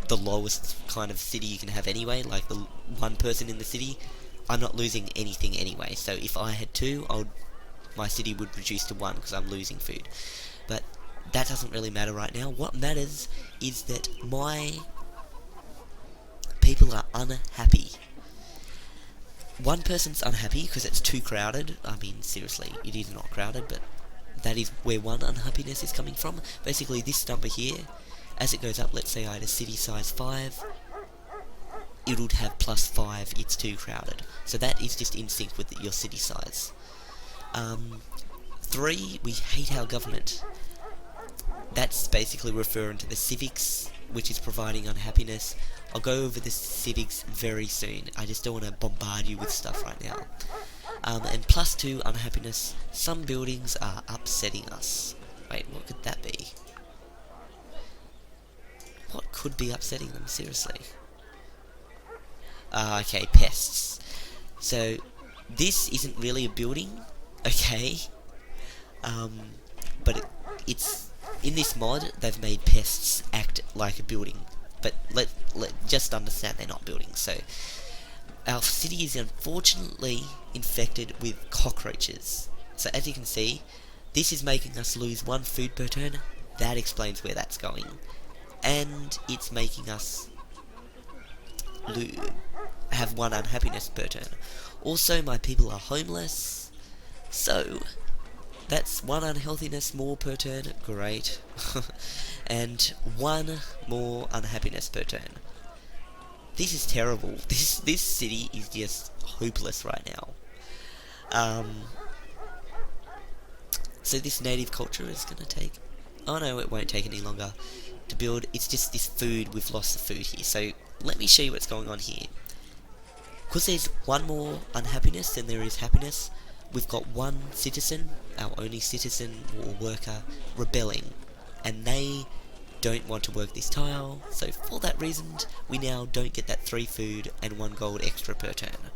the lowest kind of city you can have anyway, like the 1 person in the city, I'm not losing anything anyway. So if I had 2, my city would reduce to 1 because I'm losing food. But that doesn't really matter right now. What matters is that my people are unhappy. 1 person's unhappy because it's too crowded. I mean, seriously, it is not crowded, but that is where 1 unhappiness is coming from. Basically, this number here, as it goes up, let's say I had a city size 5, it would have +5, it's too crowded. So that is just in sync with your city size. 3, we hate our government. That's basically referring to the civics, which is providing unhappiness. I'll go over the civics very soon. I just don't want to bombard you with stuff right now. And +2 unhappiness. Some buildings are upsetting us. Wait, what could that be? What could be upsetting them, seriously? Okay, pests. So, this isn't really a building, okay? Um, but it's in this mod they've made pests act like a building. But let just understand they're not buildings. So our city is unfortunately infected with cockroaches. So as you can see, this is making us lose 1 food per turn. That explains where that's going. And it's making us have 1 unhappiness per turn. Also, my people are homeless, so that's 1 unhealthiness more per turn. Great. And 1 more unhappiness per turn. This is terrible. This city is just hopeless right now. So this native culture is going to take... Oh no, it won't take any longer to build. It's just this food. We've lost the food here. So let me show you what's going on here. Because there's 1 more unhappiness than there is happiness, we've got 1 citizen, our only citizen or worker, rebelling. And they don't want to work this tile, so for that reason, we now don't get that 3 food and 1 gold extra per turn.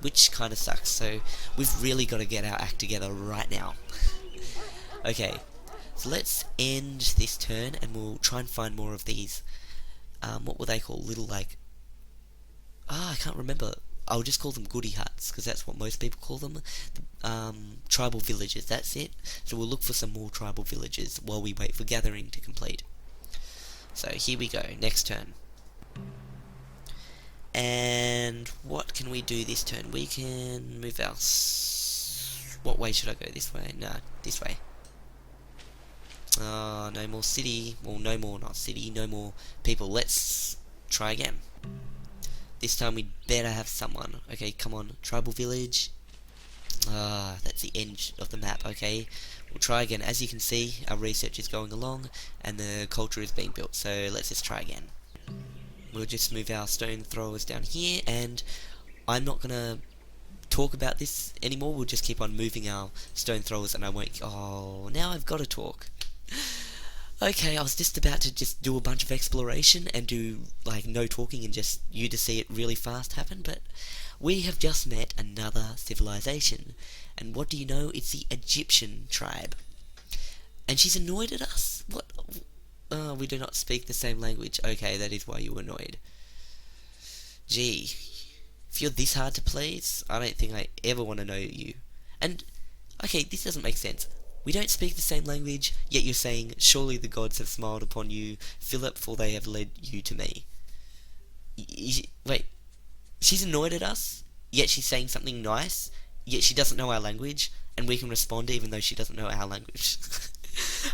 Which kind of sucks, so we've really got to get our act together right now. Okay, so let's end this turn and we'll try and find more of these, what were they called? Little like... I can't remember. I'll just call them goody huts, because that's what most people call them. Tribal villages, that's it. So we'll look for some more tribal villages while we wait for gathering to complete. So here we go, next turn. And what can we do this turn? We can move our... What way should I go? This way? No, this way. No more city. Well, no more, not city. No more people. Let's try again. This time we'd better have someone. Okay, come on. Tribal village. That's the end of the map, okay. We'll try again. As you can see, our research is going along, and the culture is being built, so let's just try again. We'll just move our stone throwers down here, and I'm not gonna talk about this anymore. We'll just keep on moving our stone throwers, and I won't... Oh, now I've got to talk. Okay, I was just about to just do a bunch of exploration and do, like, no talking and just you to see it really fast happen, but we have just met another civilization. And what do you know? It's the Egyptian tribe. And she's annoyed at us? What? Oh, we do not speak the same language. Okay, that is why you're annoyed. Gee, if you're this hard to please, I don't think I ever want to know you. And, okay, this doesn't make sense. We don't speak the same language, yet you're saying, surely the gods have smiled upon you, Philip, for they have led you to me. Wait, she's annoyed at us, yet she's saying something nice, yet she doesn't know our language, and we can respond even though she doesn't know our language.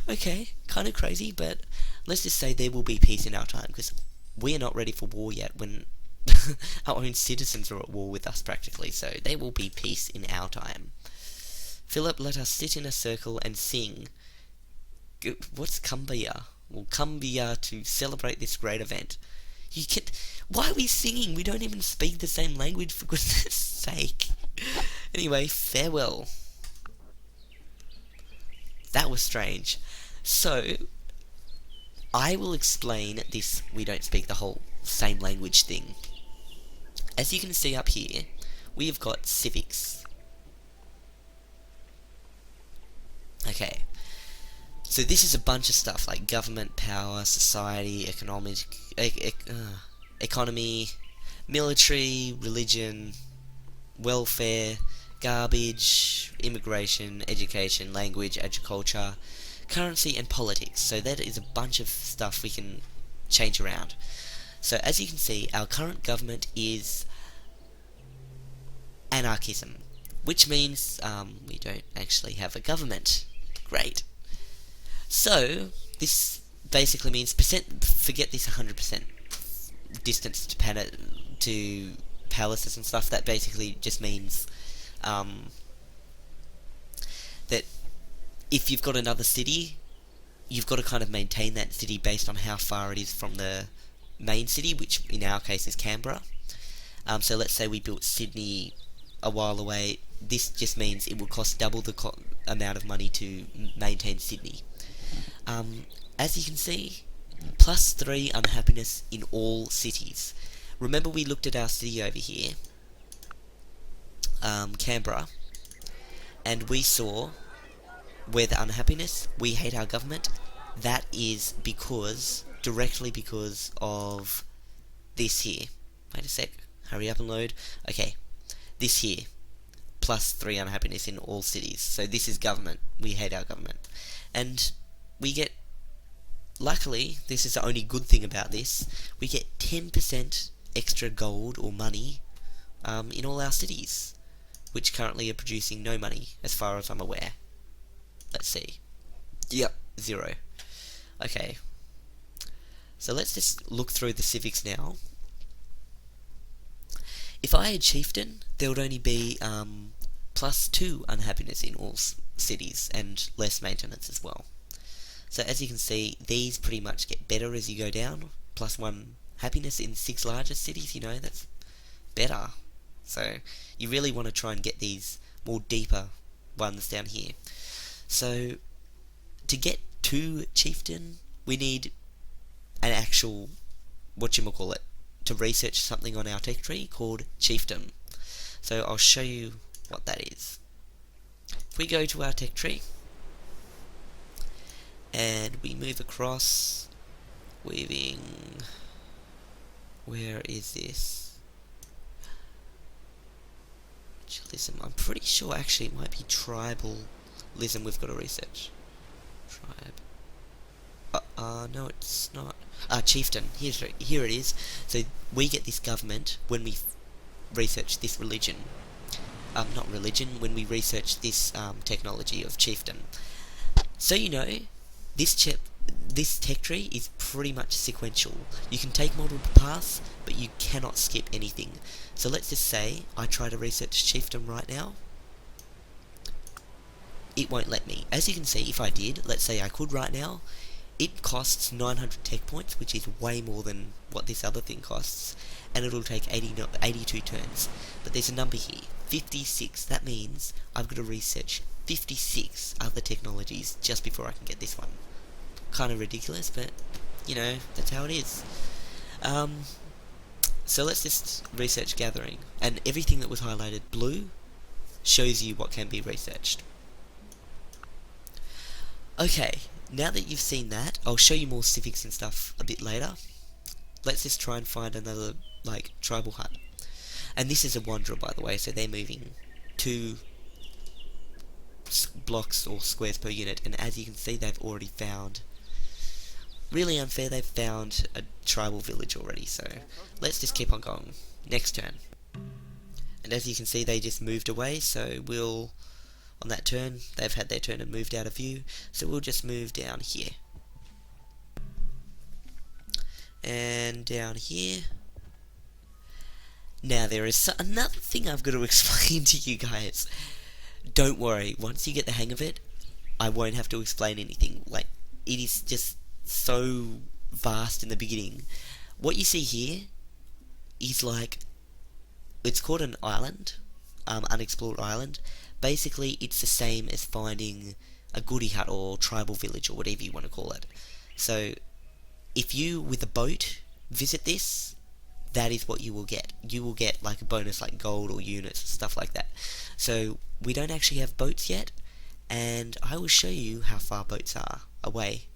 Okay, kind of crazy, but let's just say there will be peace in our time, because we are not ready for war yet when our own citizens are at war with us practically, so there will be peace in our time. Philip, let us sit in a circle and sing. What's Cumbia? Well, Cumbia to celebrate this great event. You can... Why are we singing? We don't even speak the same language, for goodness sake. Anyway, farewell. That was strange. So, I will explain this we don't speak the whole same language thing. As you can see up here, we have got civics. Okay, so this is a bunch of stuff like government, power, society, economy, military, religion, welfare, garbage, immigration, education, language, agriculture, currency, and politics. So that is a bunch of stuff we can change around. So as you can see, our current government is anarchism, which means we don't actually have a government. Great. So, this basically means forget this 100% distance to palaces and stuff. That basically just means that if you've got another city, you've got to kind of maintain that city based on how far it is from the main city, which in our case is Canberra. So let's say we built Sydney a while away. This just means it will cost double the amount of money to maintain Sydney. As you can see, +3 unhappiness in all cities. Remember we looked at our city over here, Canberra, and we saw where the unhappiness, we hate our government, that is directly because of this here. Wait a sec, hurry up and load. Okay, this here, plus 3 unhappiness in all cities. So this is government, we hate our government. And we get, luckily, this is the only good thing about this, we get 10% extra gold or money in all our cities, which currently are producing no money, as far as I'm aware. Let's see. Yep, 0. Okay. So let's just look through the civics now. If I had chieftain, there would only be plus 2 unhappiness in all cities, and less maintenance as well. So as you can see, these pretty much get better as you go down. Plus 1 happiness in 6 largest cities, that's better. So you really want to try and get these more deeper ones down here. So to get to chieftain, we need an actual, to research something on our tech tree called chieftain. So I'll show you what that is. If we go to our tech tree and we move across, weaving, where is this? Tribalism. I'm pretty sure actually it might be tribalism we've got to research. No, it's not. Chieftain. Here it is. So we get this government when we research this religion. Not religion, when we research this technology of chieftain. So this tech tree is pretty much sequential. You can take multiple paths, but you cannot skip anything. So let's just say I try to research chieftain right now. It won't let me. As you can see, if I did, let's say I could right now, it costs 900 tech points, which is way more than what this other thing costs, and it'll take 82 turns. But there's a number here, 56. That means I've got to research 56 other technologies just before I can get this one. Kind of ridiculous, but that's how it is. So let's just research gathering, and everything that was highlighted blue shows you what can be researched. Okay, now that you've seen that, I'll show you more civics and stuff a bit later. Let's just try and find another, tribal hut. And this is a wanderer, by the way, so they're moving 2 blocks or squares per unit, and as you can see, they've already found, really unfair, they've found a tribal village already, so let's just keep on going. Next turn. And as you can see, they just moved away, so on that turn, they've had their turn and moved out of view, so we'll just move down here. And down here. Now there is another thing I've got to explain to you guys. Don't worry, once you get the hang of it, I won't have to explain anything. It is just so vast in the beginning. What you see here is it's called an island, unexplored island. Basically, it's the same as finding a goody hut or tribal village or whatever you want to call it. So, if you, with a boat, visit this, that is what you will get. You will get a bonus like gold or units, stuff like that. So, we don't actually have boats yet, and I will show you how far boats are away.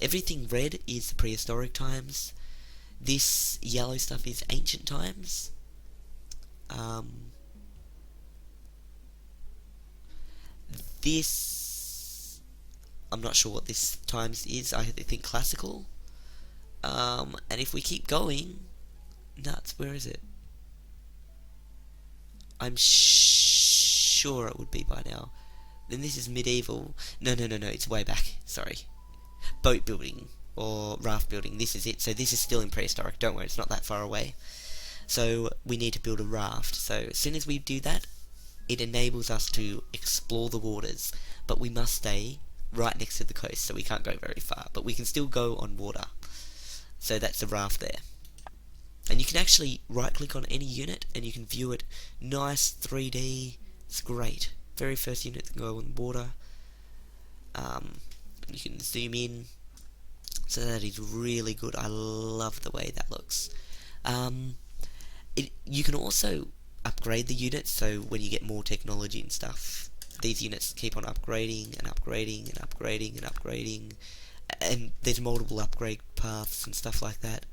Everything red is the prehistoric times. This yellow stuff is ancient times. This, I'm not sure what this times is. I think classical. And if we keep going, nuts, where is it? I'm sure it would be by now. Then this is medieval. No, it's way back. Sorry. Boat building or raft building. This is it. So this is still in prehistoric. Don't worry, it's not that far away. So we need to build a raft. So as soon as we do that, it enables us to explore the waters, but we must stay right next to the coast, so we can't go very far, but we can still go on water. So that's the raft there. And you can actually right click on any unit and you can view it. Nice 3D. It's great. Very first unit can go on water. You can zoom in. So that is really good. I love the way that looks. You can also upgrade the units, so when you get more technology and stuff, these units keep on upgrading and upgrading and upgrading and upgrading, and there's multiple upgrade paths and stuff like that.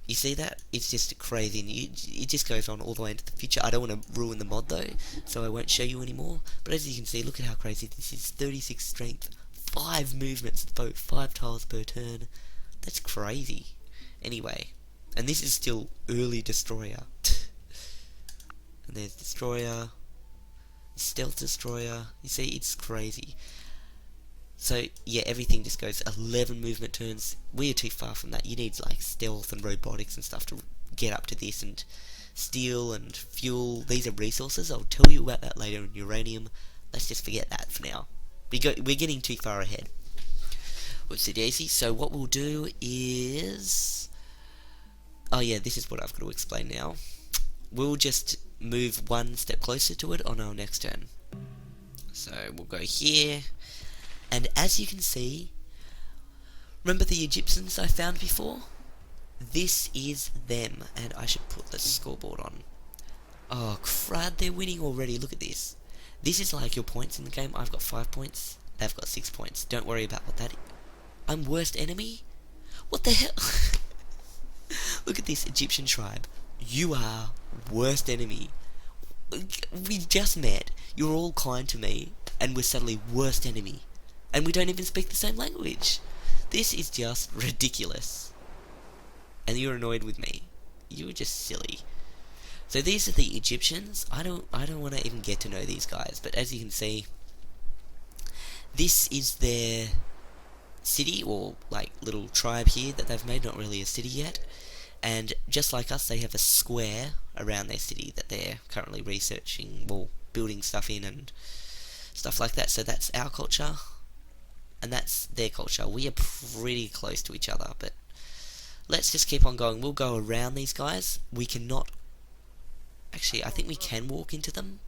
You see that? It's just crazy, and it just goes on all the way into the future. I don't want to ruin the mod though, so I won't show you anymore. But as you can see, look at how crazy this is. 36 strength, 5 movements to vote, 5 tiles per turn. That's crazy. Anyway, and this is still early destroyer. And there's destroyer, stealth destroyer. You see, it's crazy. So yeah, everything just goes 11 movement turns. We are too far from that. You need like stealth and robotics and stuff to get up to this, and steel and fuel. These are resources. I'll tell you about that later in uranium. Let's just forget that for now. We're getting too far ahead. Whoopsie daisy. So what we'll do is, oh yeah, this is what I've got to explain now. We'll just move one step closer to it on our next turn. So we'll go here. And as you can see, remember the Egyptians I found before? This is them, and I should put the scoreboard on. Oh crud, they're winning already, look at this. This is like your points in the game. I've got 5 points, they've got 6 points. Don't worry about what that is. I'm worst enemy? What the hell? Look at this Egyptian tribe. You are worst enemy. We just met, you're all kind to me, and we're suddenly worst enemy. And we don't even speak the same language. This is just ridiculous. And you're annoyed with me. You're just silly. So these are the Egyptians. I don't want to even get to know these guys, but as you can see, this is their city, or like little tribe here that they've made, not really a city yet. And just like us, they have a square around their city that they're currently researching, well, building stuff in and stuff like that. So that's our culture, and that's their culture. We are pretty close to each other, but let's just keep on going. We'll go around these guys. We cannot, actually, I think we can walk into them,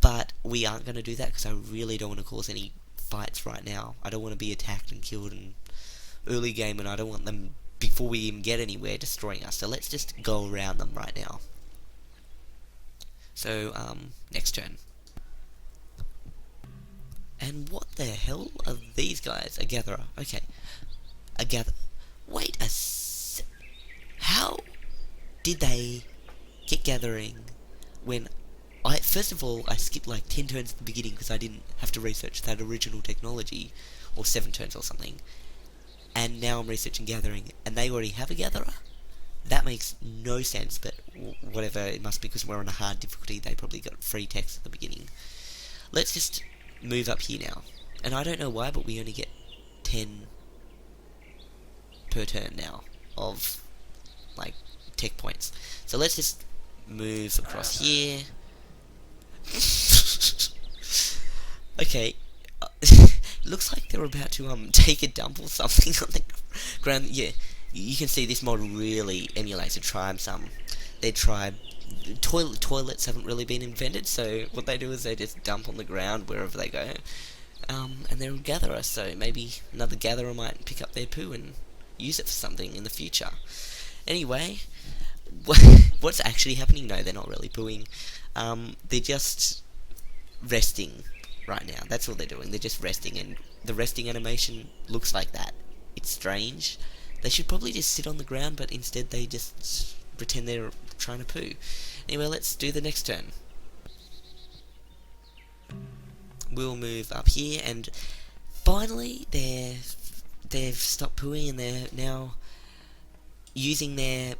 but we aren't going to do that because I really don't want to cause any fights right now. I don't want to be attacked and killed in early game, and I don't want them, before we even get anywhere, destroying us. So let's just go around them right now. So, next turn. And what the hell are these guys? A gatherer. Okay. A gather. Wait a how did they get gathering when first of all, I skipped like 10 turns at the beginning because I didn't have to research that original technology, or 7 turns or something. And now I'm researching gathering, and they already have a gatherer? That makes no sense, but whatever, it must be because we're on a hard difficulty. They probably got free text at the beginning. Let's just move up here now. And I don't know why, but we only get 10 per turn now of, like, tech points. So let's just move across here. Okay. Looks like they're about to take a dump or something on the ground. Yeah, you can see this mod really emulates a tribe. Their tribe toilets haven't really been invented, so what they do is they just dump on the ground wherever they go. And they're a gatherer, so maybe another gatherer might pick up their poo and use it for something in the future. Anyway, what's actually happening? No, they're not really pooing. They're just resting right now. That's all they're doing. They're just resting, and the resting animation looks like that. It's strange. They should probably just sit on the ground, but instead they just pretend they're trying to poo. Anyway, let's do the next turn. We'll move up here, and finally they've stopped pooing, and they're now using their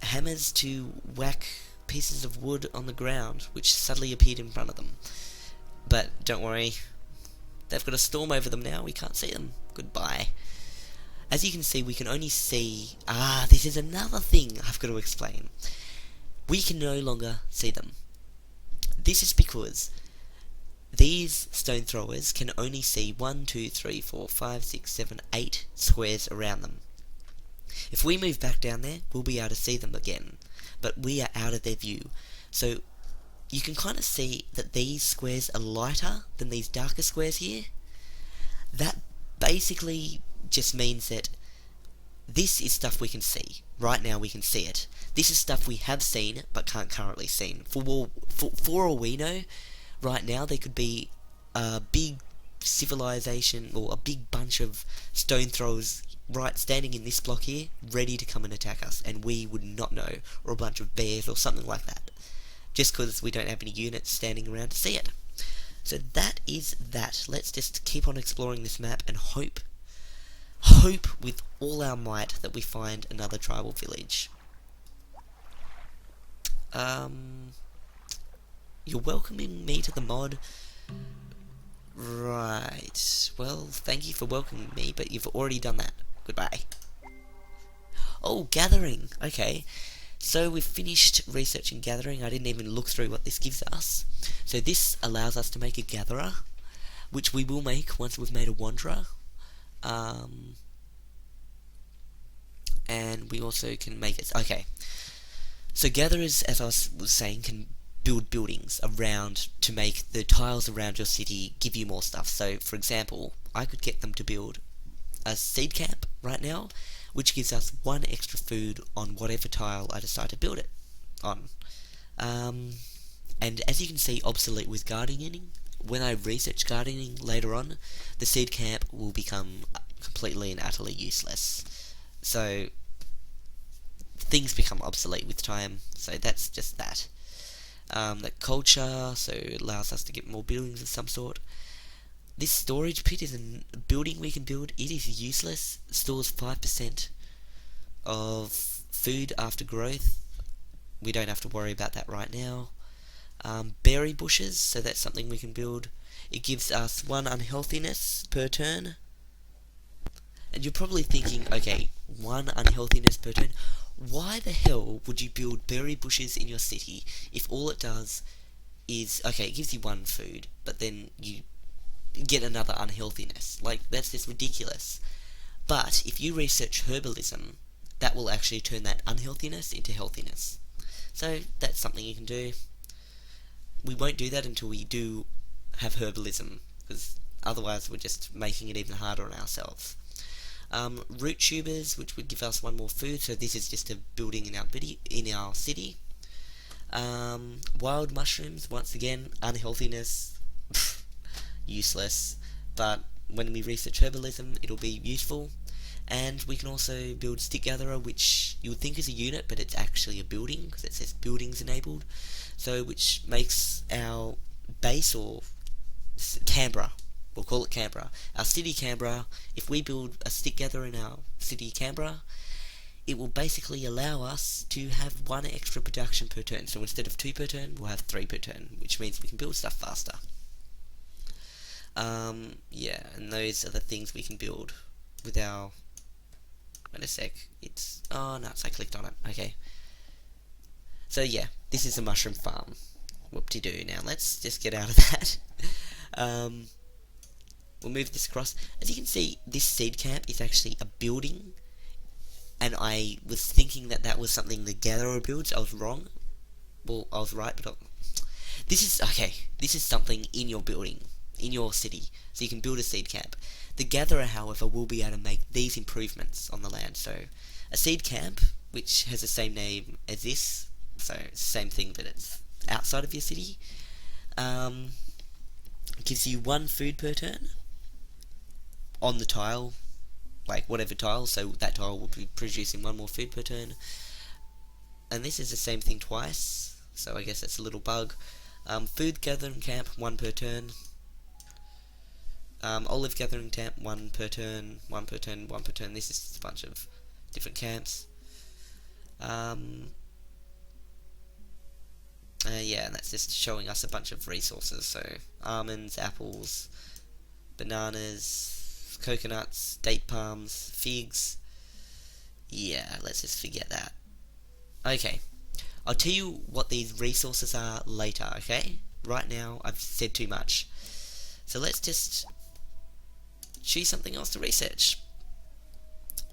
hammers to whack pieces of wood on the ground, which suddenly appeared in front of them. But don't worry, they've got a storm over them now. We can't see them. Goodbye. As you can see, we can only see... this is another thing I've got to explain. We can no longer see them. This is because these stone throwers can only see 1, 2, 3, 4, 5, 6, 7, 8 squares around them. If we move back down there, we'll be able to see them again. But we are out of their view. So you can kind of see that these squares are lighter than these darker squares here. That basically just means that this is stuff we can see. Right now we can see it. This is stuff we have seen but can't currently see. For all we know, Right now there could be a big civilization or a big bunch of stone throwers right standing in this block here, ready to come and attack us, and we would not know, or a bunch of bears or something like that, just because we don't have any units standing around to see it. So that is that. Let's just keep on exploring this map and hope with all our might that we find another tribal village. You're welcoming me to the mod. Right. Well, thank you for welcoming me, but you've already done that. Goodbye. Oh, gathering. Okay. So we've finished researching gathering. I didn't even look through what this gives us. So this allows us to make a gatherer, which we will make once we've made a wanderer. And we also can make it. Okay. So gatherers, as I was saying, can build buildings around to make the tiles around your city give you more stuff. So, for example, I could get them to build a seed camp right now, which gives us 1 extra food on whatever tile I decide to build it on. And as you can see, obsolete with gardening. When I research gardening later on, the seed camp will become completely and utterly useless. So things become obsolete with time. So that's just that. The culture, so it allows us to get more buildings of some sort. This storage pit is a building we can build. It is useless. It stores 5% of food after growth. We don't have to worry about that right now. Berry bushes, so that's something we can build. It gives us 1 unhealthiness per turn. And you're probably thinking, okay, 1 unhealthiness per turn. Why the hell would you build berry bushes in your city if all it does is, okay, it gives you 1 food, but then you get another unhealthiness? Like, that's just ridiculous. But if you research herbalism, that will actually turn that unhealthiness into healthiness. So that's something you can do. We won't do that until we do have herbalism, because otherwise we're just making it even harder on ourselves. Root tubers, which would give us 1 more food, so this is just a building in our city. Wild mushrooms, once again, unhealthiness, useless, but when we research herbalism, it'll be useful. And we can also build stick gatherer, which you would think is a unit, but it's actually a building, because it says buildings enabled, so which makes our base, or Canberra, we'll call it Canberra, our city Canberra. If we build a stick gatherer in our city Canberra, it will basically allow us to have 1 extra production per turn. So instead of 2 per turn, we'll have 3 per turn, which means we can build stuff faster. Yeah, and those are the things we can build with our... Wait a sec, it's... Oh, no, I clicked on it, okay. So yeah, this is a mushroom farm. Whoop-de-doo. Now let's just get out of that. We'll move this across. As you can see, this seed camp is actually a building, and I was thinking that that was something the gatherer builds. I was wrong. Well, I was right, but this is, okay, this is something in your building, in your city, so you can build a seed camp. The gatherer, however, will be able to make these improvements on the land. So, a seed camp, which has the same name as this, so it's the same thing, but it's outside of your city, gives you 1 food per turn on the tile, like whatever tile, so that tile will be producing 1 more food per turn. And this is the same thing twice, so I guess that's a little bug. Food gathering camp, 1 per turn. Olive gathering camp, 1 per turn, 1 per turn, 1 per turn. This is just a bunch of different camps. Yeah, and that's just showing us a bunch of resources. So almonds, apples, bananas, coconuts, date palms, figs. Yeah, let's just forget that. Okay, I'll tell you what these resources are later, okay? Right now, I've said too much. So let's just choose something else to research.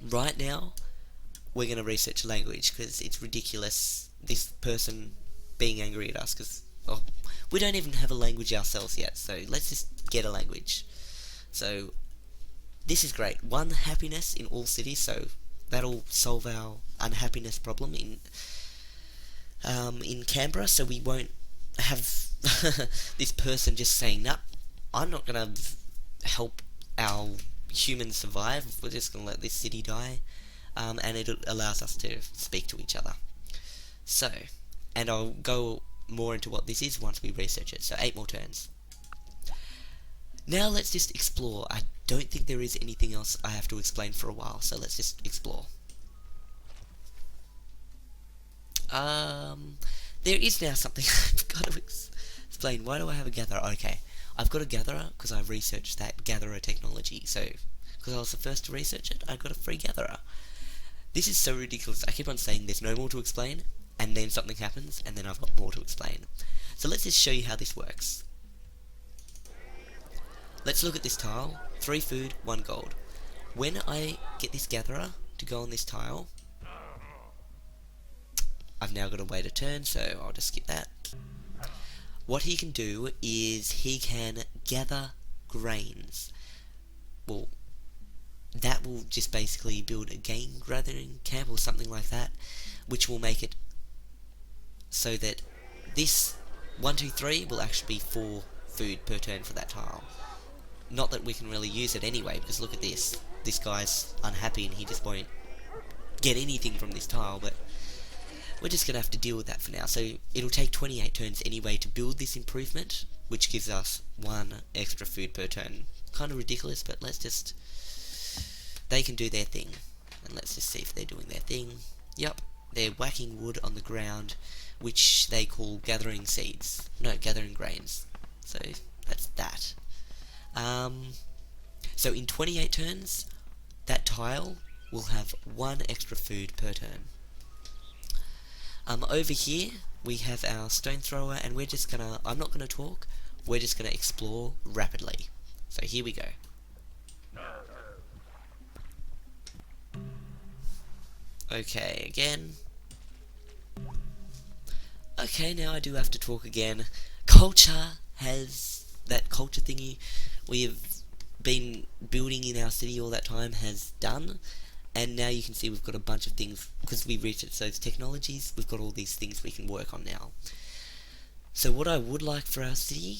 Right now, we're going to research language, because it's ridiculous, this person being angry at us, because we don't even have a language ourselves yet, so let's just get a language. So, this is great. 1 happiness in all cities, so that'll solve our unhappiness problem in Canberra, so we won't have this person just saying, nah, I'm not gonna help our humans survive, we're just gonna let this city die. And it allows us to speak to each other. So, and I'll go more into what this is once we research it. So 8 more turns. Now let's just explore. I don't think there is anything else I have to explain for a while, so let's just explore. There is now something I've got to explain. Why do I have a gatherer? Okay, I've got a gatherer because I researched that gatherer technology. So, because I was the first to research it, I got a free gatherer. This is so ridiculous. I keep on saying there's no more to explain, and then something happens, and then I've got more to explain. So let's just show you how this works. Let's look at this tile. 3 food, 1 gold. When I get this gatherer to go on this tile, I've now got to wait a turn, so I'll just skip that. What he can do is he can gather grains. Well, that will just basically build a game gathering camp or something like that, which will make it so that this 1, 2, 3 will actually be 4 food per turn for that tile. Not that we can really use it anyway, because look at this. This guy's unhappy and he just won't get anything from this tile, but we're just going to have to deal with that for now. So it'll take 28 turns anyway to build this improvement, which gives us 1 extra food per turn. Kind of ridiculous, but let's just... They can do their thing. And let's just see if they're doing their thing. Yep, they're whacking wood on the ground, which they call gathering seeds. No, gathering grains. So that's that. So in 28 turns, that tile will have 1 extra food per turn. Over here, we have our stone thrower, and we're just gonna... I'm not gonna talk, we're just gonna explore rapidly. So here we go. Okay, again. Okay, now I do have to talk again. Culture has... That culture thingy we have been building in our city all that time has done. And now you can see we've got a bunch of things, because we researched those technologies, we've got all these things we can work on now. So what I would like for our city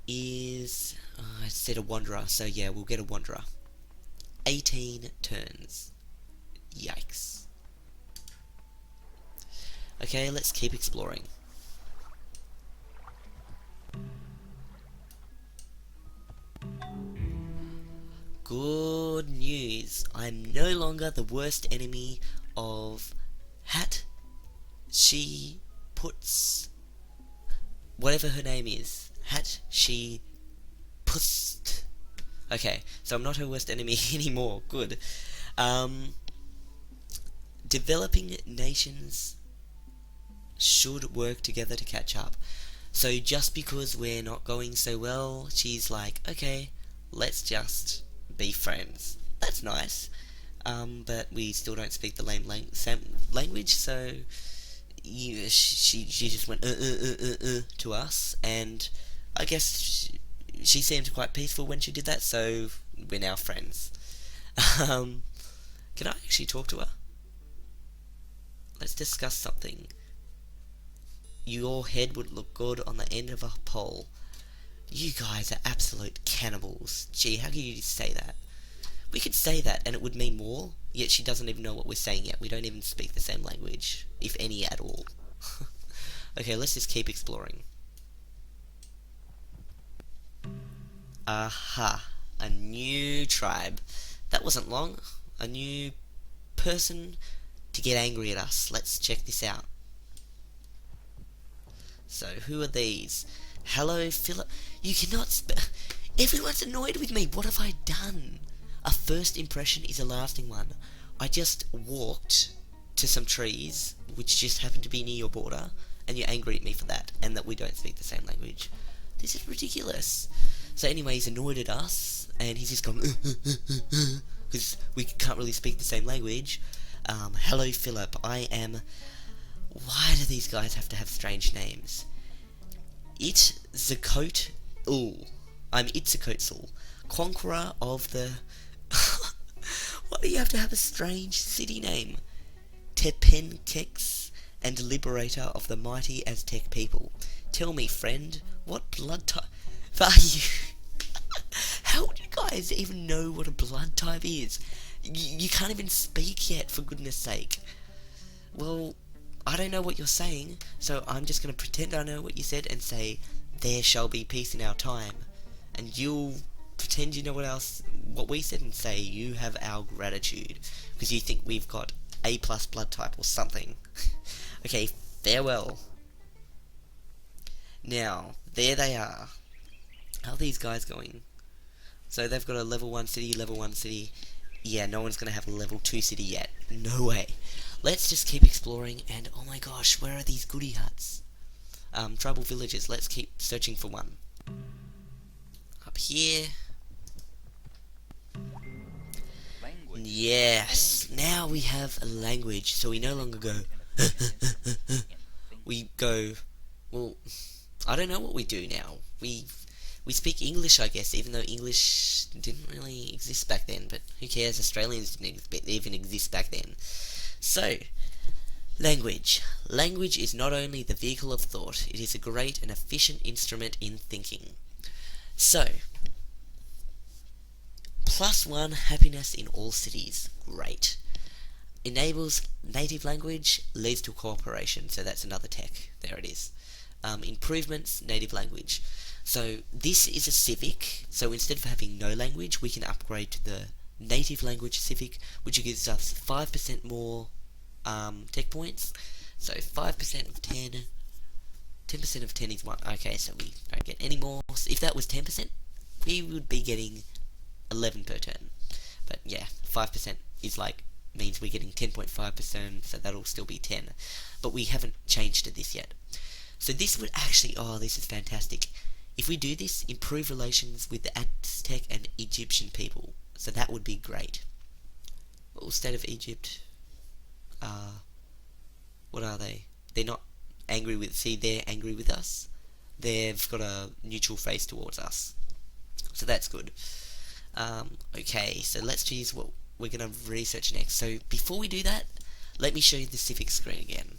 is... I said a wanderer, so yeah, we'll get a wanderer. 18 turns. Yikes. Okay, let's keep exploring. Good news. I'm no longer the worst enemy of Hat. She puts... whatever her name is. Hat. She... Pust. Okay, so I'm not her worst enemy anymore. Good. Developing nations should work together to catch up. So just because we're not going so well, she's like, okay, let's just be friends. That's nice. But we still don't speak the same language, so she just went to us, and I guess she seemed quite peaceful when she did that, so we're now friends. Can I actually talk to her? Let's discuss something. Your head would look good on the end of a pole. You guys are absolute cannibals. Gee, how could you say that? We could say that and it would mean more, yet she doesn't even know what we're saying yet. We don't even speak the same language, if any at all. Okay, let's just keep exploring. Aha, a new tribe. That wasn't long. A new person to get angry at us. Let's check this out. So, who are these? Hello, Philip. You cannot everyone's annoyed with me. What have I done? A first impression is a lasting one. I just walked to some trees, which just happened to be near your border, and you're angry at me for that, and that we don't speak the same language. This is ridiculous. So anyway, he's annoyed at us, and he's just gone, because we can't really speak the same language. Hello, Philip. I am... Why do these guys have to have strange names? Itzcoat. Ooh. I'm Itzcoatl, conqueror of the... Why do you have to have a strange city name? Tepenkex, and liberator of the mighty Aztec people. Tell me, friend, what blood type are you? How do you guys even know what a blood type is? You can't even speak yet, for goodness sake. Well, I don't know what you're saying, so I'm just going to pretend I know what you said and say, there shall be peace in our time. And you'll pretend you know what we said and say, you have our gratitude. Because you think we've got A+ blood type or something. Okay, farewell. Now, there they are. How are these guys going? So they've got a level 1 city, level 1 city. Yeah, no one's going to have a level 2 city yet. No way. Let's just keep exploring, and oh my gosh, where are these goodie huts? Tribal villages, let's keep searching for one. Up here. Yes, now we have a language, so we no longer go we go, well, I don't know what we do now. We speak English, I guess, even though English didn't really exist back then, but who cares, Australians didn't even exist back then. So, language. Language is not only the vehicle of thought, it is a great and efficient instrument in thinking. So, +1 happiness in all cities. Great. Enables native language, leads to cooperation, so that's another tech. There it is. Improvements, native language. So this is a civic, so instead of having no language, we can upgrade to the native language civic, which gives us 5% more tech points. So 5% of 10, 10% of 10 is 1. Okay, so we don't get any more. So if that was 10%, we would be getting 11 per turn. But yeah, 5% is like, means we're getting 10.5%, so that'll still be 10. But we haven't changed to this yet. So this would actually, oh, this is fantastic. If we do this, improve relations with the Aztec and Egyptian people. So that would be great. Well, state of Egypt, what are they? They're not angry with, see, they're angry with us. They've got a neutral face towards us. So that's good. Okay, so let's choose what we're going to research next. So before we do that, let me show you the civic screen again.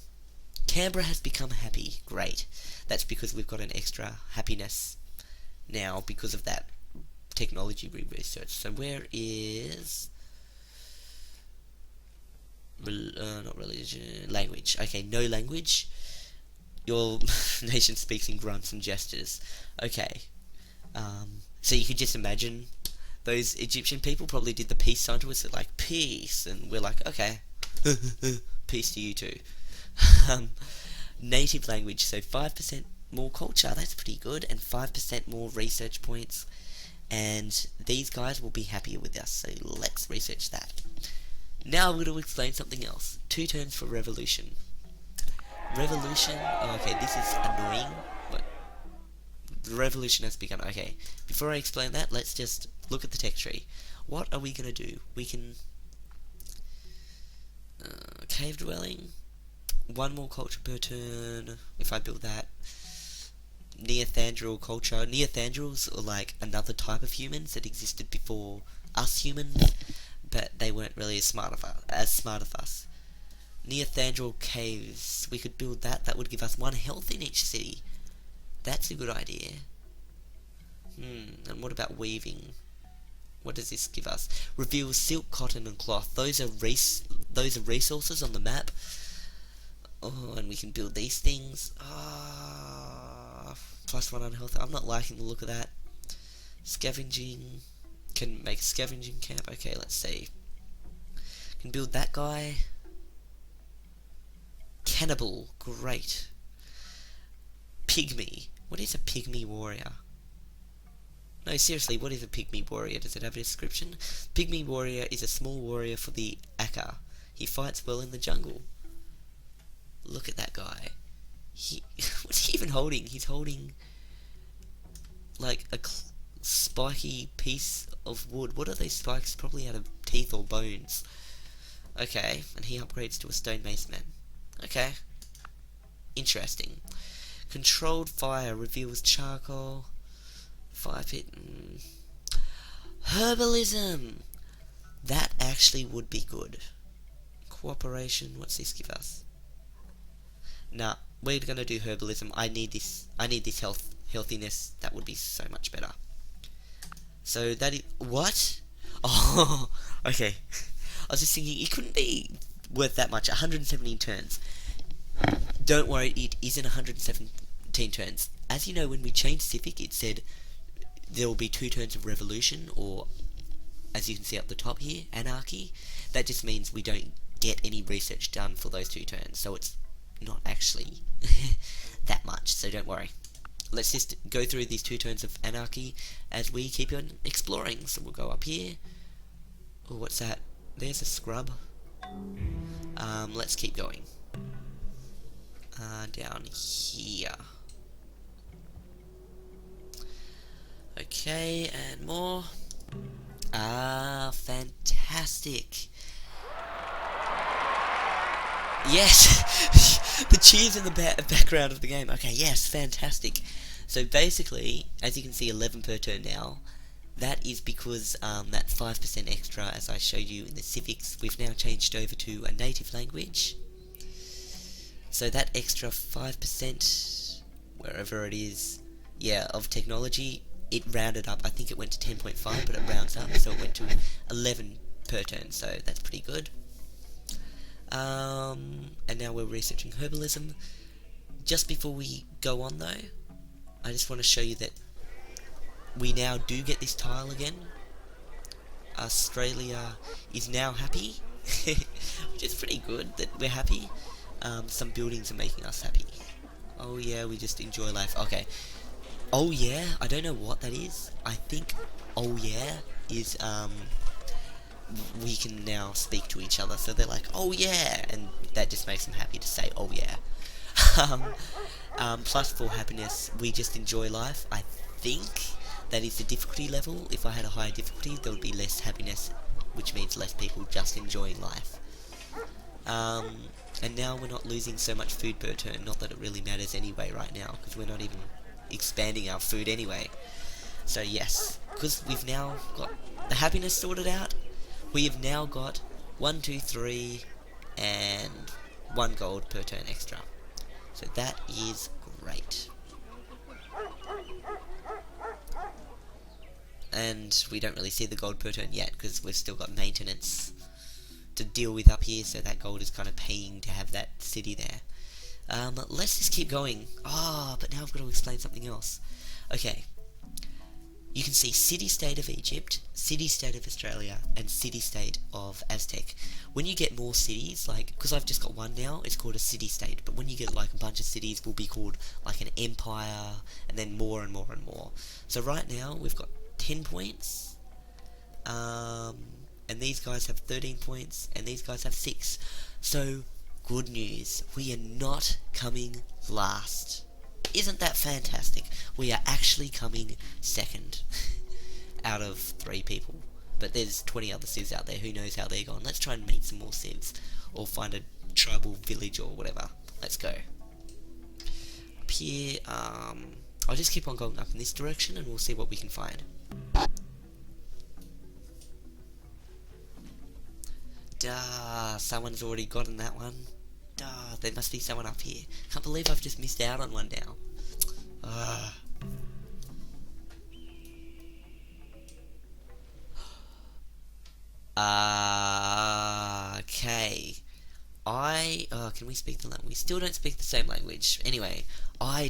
Canberra has become happy. Great. That's because we've got an extra happiness now because of that technology we researched. So where is not religion, language. Okay, no language. Your nation speaks in grunts and gestures. Okay. So you could just imagine those Egyptian people probably did the peace sign to us, like peace, and we're like, okay, peace to you too. Native language, so 5% more culture, that's pretty good, and 5% more research points, and these guys will be happier with us, so let's research that. Now I'm going to explain something else. 2 turns for revolution. Revolution, oh, okay, this is annoying, but the revolution has begun. Okay, before I explain that, let's just look at the tech tree. What are we going to do? We can cave dwelling, 1 more culture per turn if I build that. Neanderthal culture. Neanderthals are like another type of humans that existed before us humans, but they weren't really as smart as us. Neanderthal caves. We could build that. That would give us 1 health in each city. That's a good idea. And what about weaving? What does this give us? Reveals silk, cotton, and cloth. Those are resources on the map. Oh, and we can build these things. +1 on health. I'm not liking the look of that. Scavenging. Can make a scavenging camp. Okay, let's see. Can build that guy. Cannibal. Great. Pygmy. What is a pygmy warrior? No, seriously, what is a pygmy warrior? Does it have a description? Pygmy warrior is a small warrior for the Aka. He fights well in the jungle. Look at that guy. What's he even holding? He's holding like a spiky piece of wood. What are these spikes? Probably out of teeth or bones. Okay, and he upgrades to a stone maceman. Okay. Interesting. Controlled fire reveals charcoal. 5 hit. Herbalism! That actually would be good. Cooperation, what's this give us? Nah, we're gonna do herbalism. I need this healthiness. That would be so much better. So that is what? Oh, okay. I was just thinking it couldn't be worth that much. 117 turns. Don't worry, it isn't 117 turns. As you know, when we changed Civic, it said there will be 2 turns of revolution, or as you can see up the top here, anarchy. That just means we don't get any research done for those 2 turns, so it's not actually that much, so don't worry. Let's just go through these 2 turns of anarchy as we keep on exploring. So we'll go up here. Oh, what's that? There's a scrub. Let's keep going. Down here. Okay, and more. Fantastic. Yes! The cheers in the background of the game. Okay, yes, fantastic. So basically, as you can see, 11 per turn now. That is because that 5% extra, as I showed you in the civics, we've now changed over to a native language. So that extra 5%, wherever it is, yeah, of technology, it rounded up. I think it went to 10.5, but it rounds up, so it went to 11 per turn, so that's pretty good. And now we're researching herbalism. Just before we go on though, I just want to show you that we now do get this tile again. Australia is now happy, which is pretty good that we're happy. Some buildings are making us happy. Oh yeah, we just enjoy life. Okay. Oh yeah, I don't know what that is. I think oh yeah is we can now speak to each other, so they're like, oh yeah, and that just makes them happy to say, oh yeah. Plus for happiness, we just enjoy life. I think that is the difficulty level. If I had a higher difficulty, there would be less happiness, which means less people just enjoying life. And now we're not losing so much food per turn, not that it really matters anyway right now, because we're not even expanding our food anyway. So yes, because we've now got the happiness sorted out, we have now got 1, 2, 3, and 1 gold per turn extra. So that is great. And we don't really see the gold per turn yet, because we've still got maintenance to deal with up here, so that gold is kind of paying to have that city there. Let's just keep going. But now I've got to explain something else. Okay. You can see city-state of Egypt, city-state of Australia, and city-state of Aztec. When you get more cities, like, because I've just got one now, it's called a city-state, but when you get like a bunch of cities, will be called like an empire, and then more and more and more. So right now, we've got 10 points, and these guys have 13 points, and these guys have 6. So, good news, we are not coming last. Isn't that fantastic? We are actually coming second out of 3 people. But there's 20 other civs out there, who knows how they're going. Let's try and meet some more civs, or find a tribal village or whatever. Let's go. Up here, I'll just keep on going up in this direction and we'll see what we can find. Duh, someone's already gotten that one. Duh, there must be someone up here. Can't believe I've just missed out on one now. Okay. Can we speak the language? We still don't speak the same language. Anyway,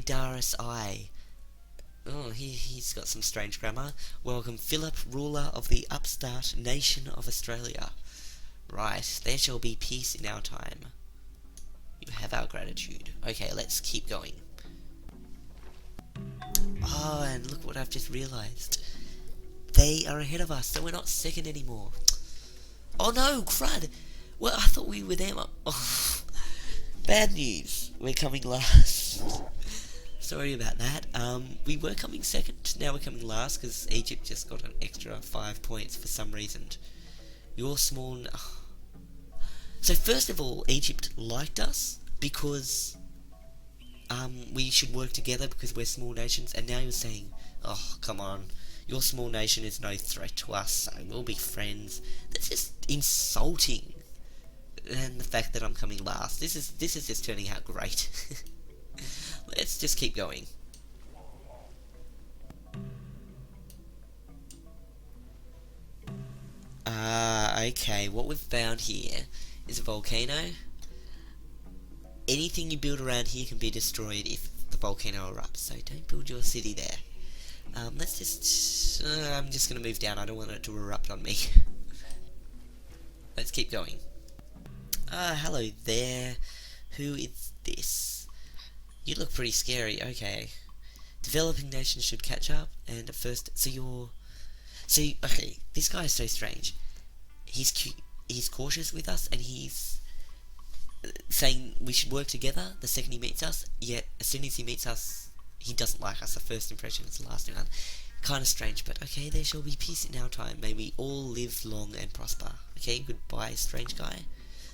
Darius. Oh, he's got some strange grammar. Welcome, Philip, ruler of the upstart nation of Australia. Right, there shall be peace in our time. You have our gratitude. Okay, let's keep going. Oh, and look what I've just realised. They are ahead of us, so we're not second anymore. Oh no, crud! Well, I thought we were them. Oh, bad news. We're coming last. Sorry about that. We were coming second, now we're coming last, because Egypt just got an extra 5 points for some reason. You're small... So first of all, Egypt liked us because we should work together because we're small nations, and now you're saying, oh, come on, your small nation is no threat to us, so we'll be friends. That's just insulting. and the fact that I'm coming last. This is just turning out great. Let's just keep going. Okay, what we've found here is a volcano. Anything you build around here can be destroyed if the volcano erupts, so don't build your city there. Let's just... I'm just gonna move down, I don't want it to erupt on me. Let's keep going. Hello there. Who is this? You look pretty scary, okay. Developing nations should catch up, and at first... okay, this guy is so strange. He's cautious with us, and he's saying we should work together the second he meets us, yet as soon as he meets us, he doesn't like us. The first impression is the last one. Kind of strange, but okay, there shall be peace in our time. May we all live long and prosper. Okay, goodbye, strange guy.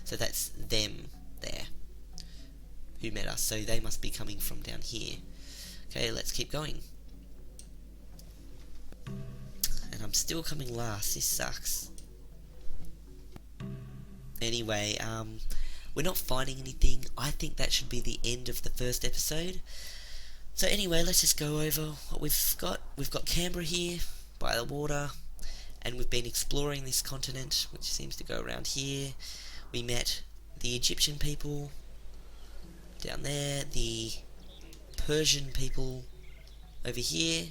So that's them there who met us, so they must be coming from down here. Okay, let's keep going. And I'm still coming last, this sucks. Anyway, we're not finding anything. I think that should be the end of the first episode. So anyway, let's just go over what we've got. We've got Canberra here, by the water, and we've been exploring this continent, which seems to go around here. We met the Egyptian people down there, the Persian people over here.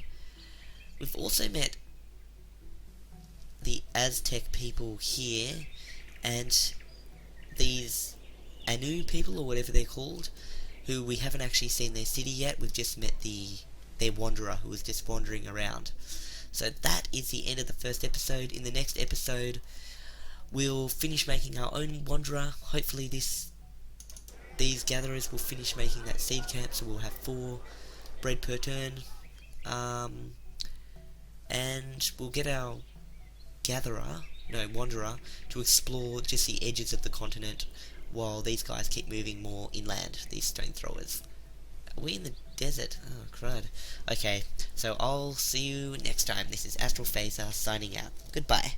We've also met the Aztec people here, and these Anu people, or whatever they're called, who we haven't actually seen their city yet. We've just met their wanderer, who was just wandering around. So that is the end of the first episode. In the next episode, we'll finish making our own wanderer. Hopefully these gatherers will finish making that seed camp, so we'll have 4 bread per turn. And we'll get our wanderer, to explore just the edges of the continent while these guys keep moving more inland, these stone throwers. Are we in the desert? Oh, crud. Okay, so I'll see you next time. This is AstralPhaser signing out. Goodbye.